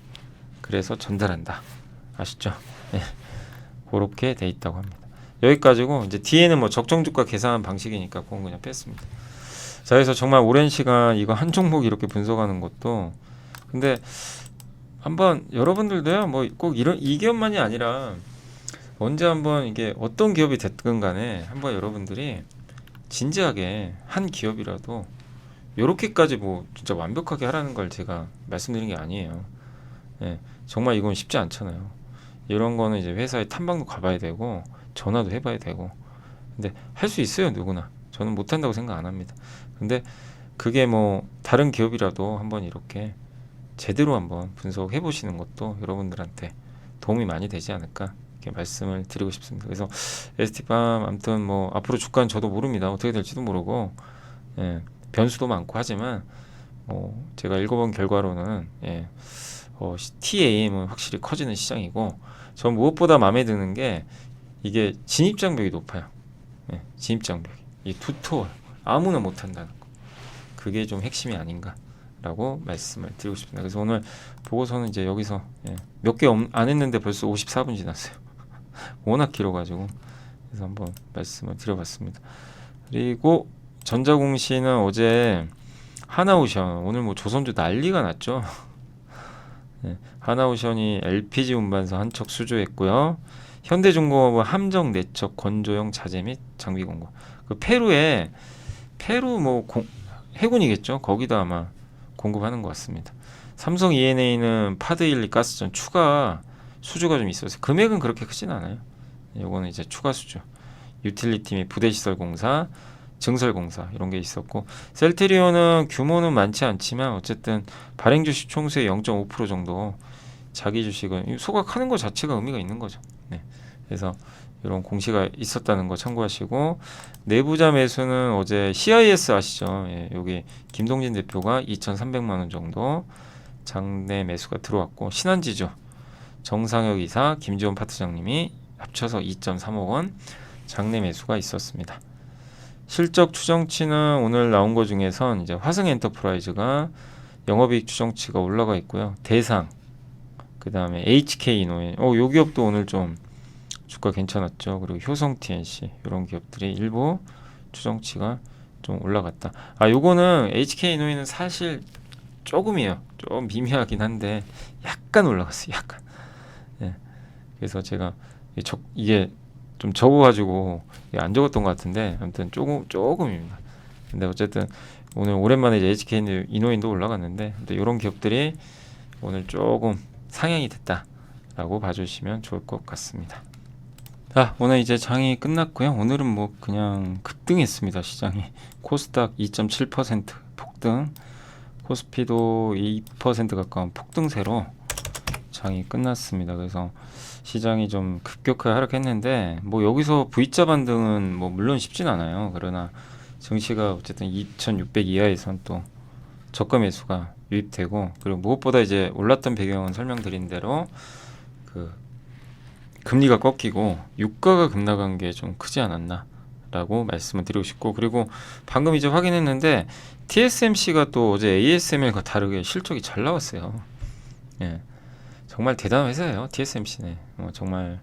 그래서 전달한다. 아시죠? 네. 그렇게 돼 있다고 합니다. 여기까지고 이제 뒤에는 뭐 적정주가 계산 방식이니까 그건 그냥 뺐습니다. 자, 그래서 정말 오랜 시간 이거 한 종목 이렇게 분석하는 것도 근데 한번 여러분들도요 뭐 꼭 이 기업만이 아니라 언제 한번 이게 어떤 기업이 됐든 간에 한번 여러분들이 진지하게 한 기업이라도 요렇게까지 뭐 진짜 완벽하게 하라는 걸 제가 말씀드린 게 아니에요. 예, 정말 이건 쉽지 않잖아요. 이런 거는 이제 회사에 탐방도 가봐야 되고 전화도 해봐야 되고 근데 할 수 있어요 누구나. 저는 못한다고 생각 안 합니다. 근데 그게 뭐 다른 기업이라도 한번 이렇게 제대로 한번 분석해 보시는 것도 여러분들한테 도움이 많이 되지 않을까 이렇게 말씀을 드리고 싶습니다. 그래서 ST팜 아무튼 뭐 앞으로 주가는 저도 모릅니다. 어떻게 될지도 모르고 예, 변수도 많고 하지만 제가 읽어본 결과로는 TAM은 확실히 커지는 시장이고 전 무엇보다 마음에 드는 게 이게 진입장벽이 높아요. 예, 진입장벽이. 이 투토 아무나 못한다는 거. 그게 좀 핵심이 아닌가라고 말씀을 드리고 싶습니다. 그래서 오늘 보고서는 이제 여기서 몇 개 안 했는데 벌써 54분 지났어요. 워낙 길어가지고 그래서 한번 말씀을 드려봤습니다. 그리고 전자공시는 어제 하나오션 오늘 뭐 조선주 난리가 났죠. 하나오션이 LPG 운반선 한 척 수주했고요. 현대중공업은 함정 4척 건조용 자재 및 장비 공급. 그 페루 뭐 해군이겠죠. 거기다 아마 공급하는 것 같습니다. 삼성 E&A는 파드 1, 2 가스전 추가 수주가 좀 있어서 금액은 그렇게 크진 않아요. 이거는 이제 추가 수주. 유틸리티 및 부대시설 공사, 증설 공사 이런 게 있었고 셀트리온은 규모는 많지 않지만 어쨌든 발행 주식 총수의 0.5% 정도 자기 주식을 소각하는 것 자체가 의미가 있는 거죠. 네. 그래서 이런 공시가 있었다는 거 참고하시고 내부자 매수는 어제 CIS 아시죠? 여기 김동진 대표가 2,300만 원 정도 장내 매수가 들어왔고 신한지주 정상혁 이사 김지원 파트장님이 합쳐서 2.3억 원 장내 매수가 있었습니다. 실적 추정치는 오늘 나온 것 중에선 이제 화승엔터프라이즈가 영업이익 추정치가 올라가 있고요. 대상 그 다음에 HK이노인 요 기업도 오늘 좀 주가 괜찮았죠. 그리고 효성 TNC 이런 기업들이 일부 추정치가 좀 올라갔다. 요거는 HK이노인은 사실 조금이에요. 좀 미미하긴 한데 약간 올라갔어요. 약간. 그래서 제가 이게 좀 적어가지고 안 적었던 것 같은데 아무튼 조금입니다. 근데 어쨌든 오늘 오랜만에 이제 HK 이노인도 올라갔는데 이런 기업들이 오늘 조금 상향이 됐다라고 봐주시면 좋을 것 같습니다. 자, 오늘 이제 장이 끝났고요. 오늘은 뭐 그냥 급등했습니다. 시장이 코스닥 2.7% 폭등, 코스피도 2% 가까운 폭등세로 장이 끝났습니다. 그래서 시장이 좀 급격하게 하락했는데 뭐 여기서 V자 반등은 뭐 물론 쉽진 않아요. 그러나 증시가 어쨌든 2,600 이하에선 또 저가 매수가 유입되고 그리고 무엇보다 이제 올랐던 배경은 설명드린 대로 그 금리가 꺾이고 유가가 급락한 게 좀 크지 않았나라고 말씀을 드리고 싶고 그리고 방금 이제 확인했는데 TSMC가 또 어제 ASML과 다르게 실적이 잘 나왔어요. 정말 대단한 회사예요. TSMC네. 정말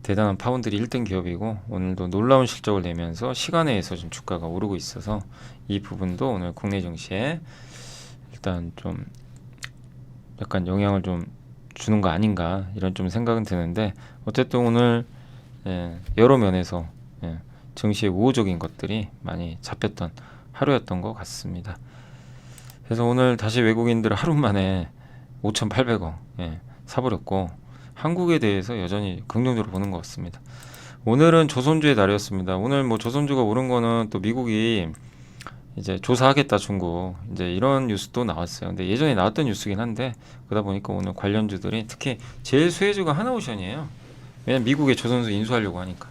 대단한 파운드리 1등 기업이고 오늘도 놀라운 실적을 내면서 시간에 의해서 좀 주가가 오르고 있어서 이 부분도 오늘 국내 증시에 일단 좀 약간 영향을 좀 주는 거 아닌가 이런 좀 생각은 드는데 어쨌든 오늘 여러 면에서 증시의 우호적인 것들이 많이 잡혔던 하루였던 것 같습니다. 그래서 오늘 다시 외국인들 하루 만에 5,800원 사버렸고 한국에 대해서 여전히 긍정적으로 보는 것 같습니다. 오늘은 조선주의 날이었습니다. 오늘 뭐 조선주가 오른 거는 또 미국이 이제 조사하겠다 중국 이제 이런 뉴스도 나왔어요. 근데 예전에 나왔던 뉴스긴 한데 그러다 보니까 오늘 관련주들이 특히 제일 수혜주가 하나오션이에요. 왜냐면 미국에 조선주 인수하려고 하니까.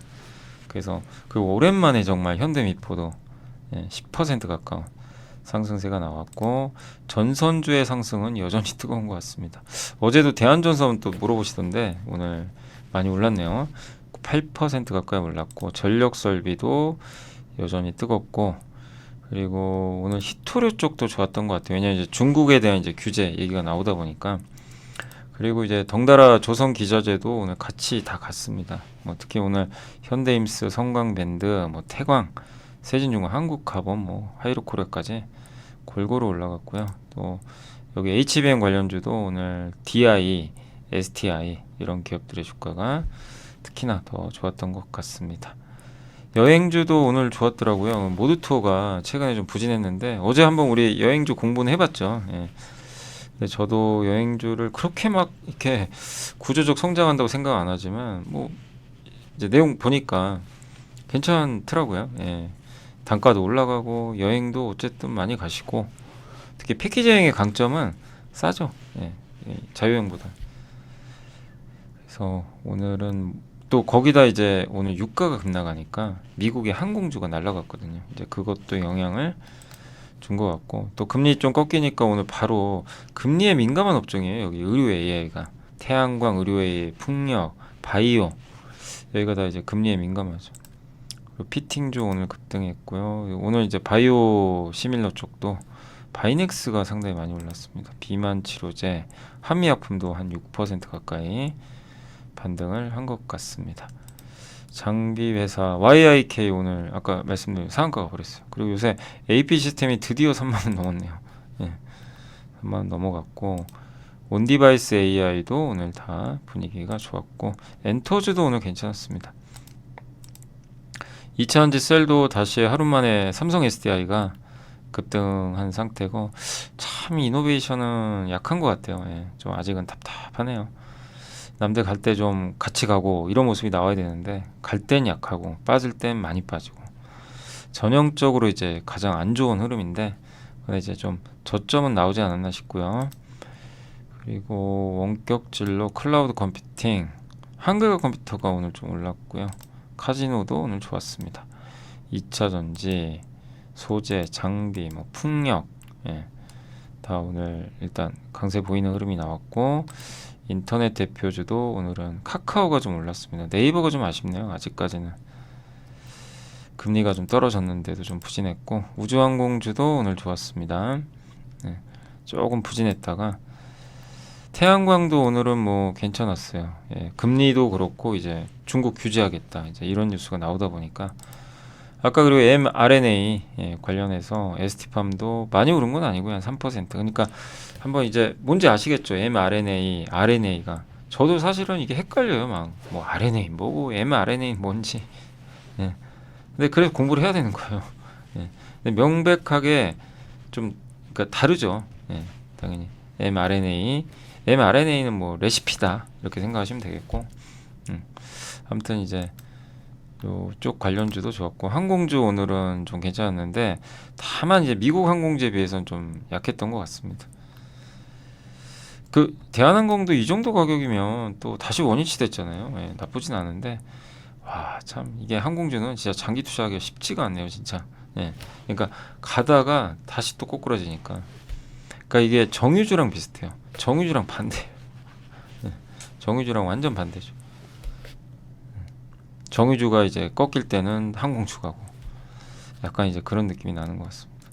그래서 그 오랜만에 정말 현대미포도 10% 가까운 상승세가 나왔고 전선주의 상승은 여전히 뜨거운 것 같습니다. 어제도 대한전선 또 물어보시던데 오늘 많이 올랐네요. 8% 가까이 올랐고 전력설비도 여전히 뜨겁고 그리고 오늘 히토류 쪽도 좋았던 것 같아요. 왜냐하면 이제 중국에 대한 이제 규제 얘기가 나오다 보니까 그리고 이제 덩달아 조선 기저제도 오늘 같이 다 갔습니다. 뭐 특히 오늘 현대임스, 성광밴드, 뭐 태광, 세진중공, 한국카본, 뭐 하이로코리아까지 골고루 올라갔고요. 또 여기 HBM 관련주도 오늘 DI, STI 이런 기업들의 주가가 특히나 더 좋았던 것 같습니다. 여행주도 오늘 좋았더라고요. 모두 투어가 최근에 좀 부진했는데 어제 한번 우리 여행주 공부는 해봤죠. 근데 저도 여행주를 그렇게 막 이렇게 구조적 성장한다고 생각 안 하지만 뭐 이제 내용 보니까 괜찮더라고요. 단가도 올라가고 여행도 어쨌든 많이 가시고 특히 패키지 여행의 강점은 싸죠. 자유여행보다. 그래서 오늘은 또 거기다 이제 오늘 유가가 급락하니까 미국의 항공주가 날아갔거든요. 이제 그것도 영향을 준 것 같고 또 금리 좀 꺾이니까 오늘 바로 금리에 민감한 업종이에요. 여기 의료 AI가 태양광, 의료 AI, 풍력, 바이오 여기가 다 이제 금리에 민감하죠. 그리고 피팅조 오늘 급등했고요. 오늘 이제 바이오 시밀러 쪽도 바이넥스가 상당히 많이 올랐습니다. 비만 치료제, 한미약품도 한 6% 가까이 반등을 한 것 같습니다. 장비 회사 YIK 오늘 아까 말씀드린 상한가가 버렸어요. 그리고 요새 AP 시스템이 드디어 3만 원 넘었네요. 예, 3만 원 넘어갔고 온디바이스 AI도 오늘 다 분위기가 좋았고 엔터즈도 오늘 괜찮았습니다. 2차전지 셀도 다시 하루 만에 삼성 SDI가 급등한 상태고 참 이노베이션은 약한 것 같아요. 예, 좀 아직은 답답하네요. 남들 갈 때 좀 같이 가고 이런 모습이 나와야 되는데 갈 땐 약하고 빠질 땐 많이 빠지고 전형적으로 이제 가장 안 좋은 흐름인데 이제 좀 저점은 나오지 않았나 싶고요. 그리고 원격 진로 클라우드 컴퓨팅 한글과 컴퓨터가 오늘 좀 올랐고요. 카지노도 오늘 좋았습니다. 2차 전지, 소재, 장비, 뭐 풍력, 예, 다 오늘 일단 강세 보이는 흐름이 나왔고 인터넷 대표주도 오늘은 카카오가 좀 올랐습니다. 네이버가 좀 아쉽네요. 아직까지는 금리가 좀 떨어졌는데도 좀 부진했고 우주항공주도 오늘 좋았습니다. 예, 조금 부진했다가 태양광도 오늘은 뭐 괜찮았어요. 예, 금리도 그렇고 이제 중국 규제하겠다 이제 이런 뉴스가 나오다 보니까 아까 그리고 mRNA 예, 관련해서 ST팜도 많이 오른 건 아니고요. 한 3%. 그러니까 한번 이제 뭔지 아시겠죠? mRNA, RNA가 저도 사실은 이게 헷갈려요. 막 뭐 RNA 뭐고 mRNA 뭔지. 예. 근데 그래서 공부를 해야 되는 거예요. 예. 근데 명백하게 좀 그러니까 다르죠. 예, 당연히 mRNA는 뭐 레시피다 이렇게 생각하시면 되겠고, 아무튼 이제 요쪽 관련주도 좋았고 항공주 오늘은 좀 괜찮았는데 다만 이제 미국 항공주에 비해서는 좀 약했던 것 같습니다. 그 대한항공도 이 정도 가격이면 또 다시 원위치 됐잖아요. 예, 나쁘진 않은데 와 참 이게 항공주는 진짜 장기 투자하기가 쉽지가 않네요 진짜. 예, 그러니까 가다가 다시 또 꼬꾸라지니까 그러니까 이게 정유주랑 비슷해요. 정유주랑 반대예요. 예, 정유주랑 완전 반대죠. 정유주가 이제 꺾일 때는 항공주 가고 약간 이제 그런 느낌이 나는 것 같습니다.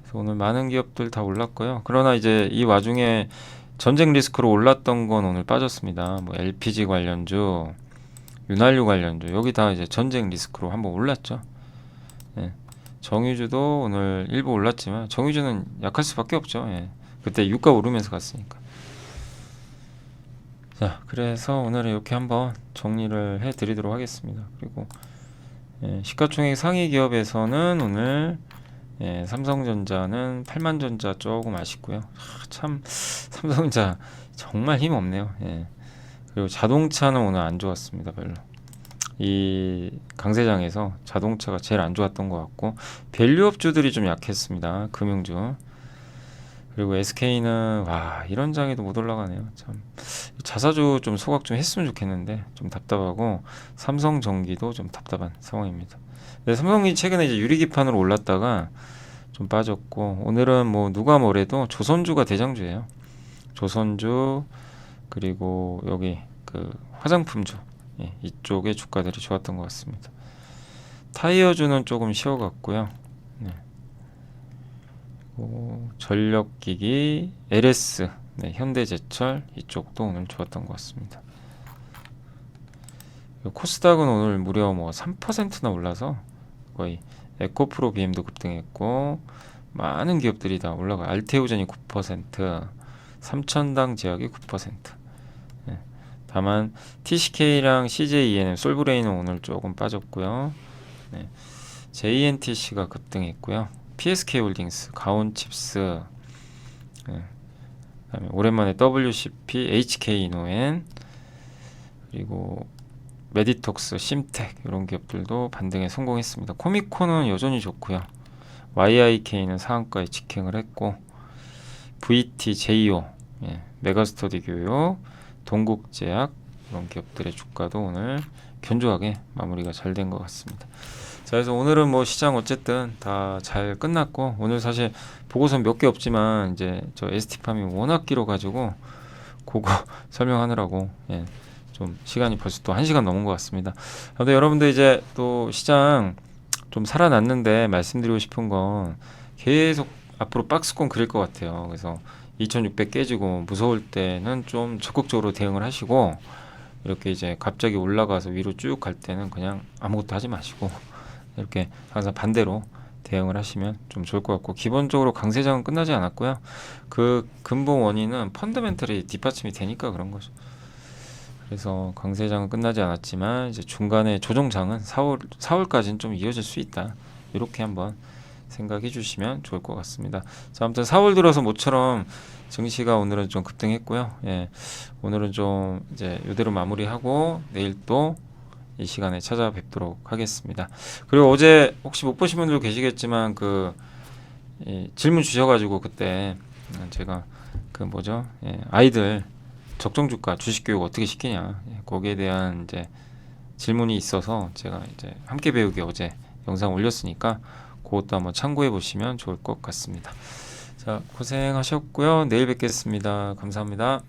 그래서 오늘 많은 기업들 다 올랐고요. 그러나 이제 이 와중에 전쟁 리스크로 올랐던 건 오늘 빠졌습니다. 뭐 LPG 관련주, 윤활유 관련주 여기 다 이제 전쟁 리스크로 한번 올랐죠. 예. 정유주도 오늘 일부 올랐지만 정유주는 약할 수밖에 없죠. 예. 그때 유가 오르면서 갔으니까. 자, 그래서 오늘은 이렇게 한번 정리를 해드리도록 하겠습니다. 그리고 예, 시가총액 상위 기업에서는 오늘 예, 삼성전자는 8만전자 조금 아쉽고요. 참 삼성전자 정말 힘 없네요. 예. 그리고 자동차는 오늘 안 좋았습니다. 별로. 이 강세장에서 자동차가 제일 안 좋았던 것 같고 밸류업주들이 좀 약했습니다. 금융주. 그리고 SK는 와 이런 장에도 못 올라가네요. 참 자사주 좀 소각 좀 했으면 좋겠는데 좀 답답하고 삼성전기도 좀 답답한 상황입니다. 네, 삼성이 최근에 이제 유리기판으로 올랐다가 좀 빠졌고 오늘은 뭐 누가 뭐래도 조선주가 대장주예요. 조선주 그리고 여기 그 화장품주 예, 이쪽의 주가들이 좋았던 것 같습니다. 타이어주는 조금 쉬어갔고요. 네. 전력기기, LS, 네, 현대제철 이쪽도 오늘 좋았던 것 같습니다. 코스닥은 오늘 무려 뭐 3%나 올라서 거의 에코프로 BM도 급등했고 많은 기업들이 다 올라가. 알테오젠이 9%, 삼천당 제약이 9%. 네. 다만 TCK랑 CJENM, 솔브레인은 오늘 조금 빠졌고요. 네. JNTC가 급등했고요. PSK홀딩스, 가온칩스, 네. 그다음에 오랜만에 WCP, HK이노엔 그리고 메디톡스, 심텍 이런 기업들도 반등에 성공했습니다. 코미코는 여전히 좋고요. YIK는 상한가에 직행을 했고 VT, 제이오, 예, 메가스터디 교육, 동국제약 이런 기업들의 주가도 오늘 견조하게 마무리가 잘 된 것 같습니다. 자, 그래서 오늘은 뭐 시장 어쨌든 다 잘 끝났고 오늘 사실 보고서 몇 개 없지만 이제 저 ST팜이 워낙 길어가지고 그거 설명하느라고 예, 좀 시간이 벌써 또 1시간 넘은 것 같습니다. 근데 여러분들 이제 또 시장 좀 살아났는데 말씀드리고 싶은 건 계속 앞으로 박스권 그릴 것 같아요. 그래서 2600 깨지고 무서울 때는 좀 적극적으로 대응을 하시고, 이렇게 이제 갑자기 올라가서 위로 쭉 갈 때는 그냥 아무것도 하지 마시고 이렇게 항상 반대로 대응을 하시면 좀 좋을 것 같고, 기본적으로 강세장은 끝나지 않았고요. 그 근본 원인은 펀더멘털이 뒷받침이 되니까 그런 거죠. 그래서 강세장은 끝나지 않았지만 이제 중간에 조정장은 4월까지는 좀 이어질 수 있다. 이렇게 한번 생각해 주시면 좋을 것 같습니다. 자, 아무튼 4월 들어서 모처럼 증시가 오늘은 좀 급등했고요. 예, 오늘은 좀 이제 이대로 마무리하고 내일 또 이 시간에 찾아뵙도록 하겠습니다. 그리고 어제 혹시 못 보신 분들 계시겠지만 질문 주셔가지고 그때 제가 그 뭐죠? 예, 아이들 적정주가 주식교육 어떻게 시키냐, 예, 거기에 대한 이제 질문이 있어서 제가 이제 함께 배우기 어제 영상 올렸으니까 그것도 한번 참고해 보시면 좋을 것 같습니다. 자, 고생하셨고요. 내일 뵙겠습니다. 감사합니다.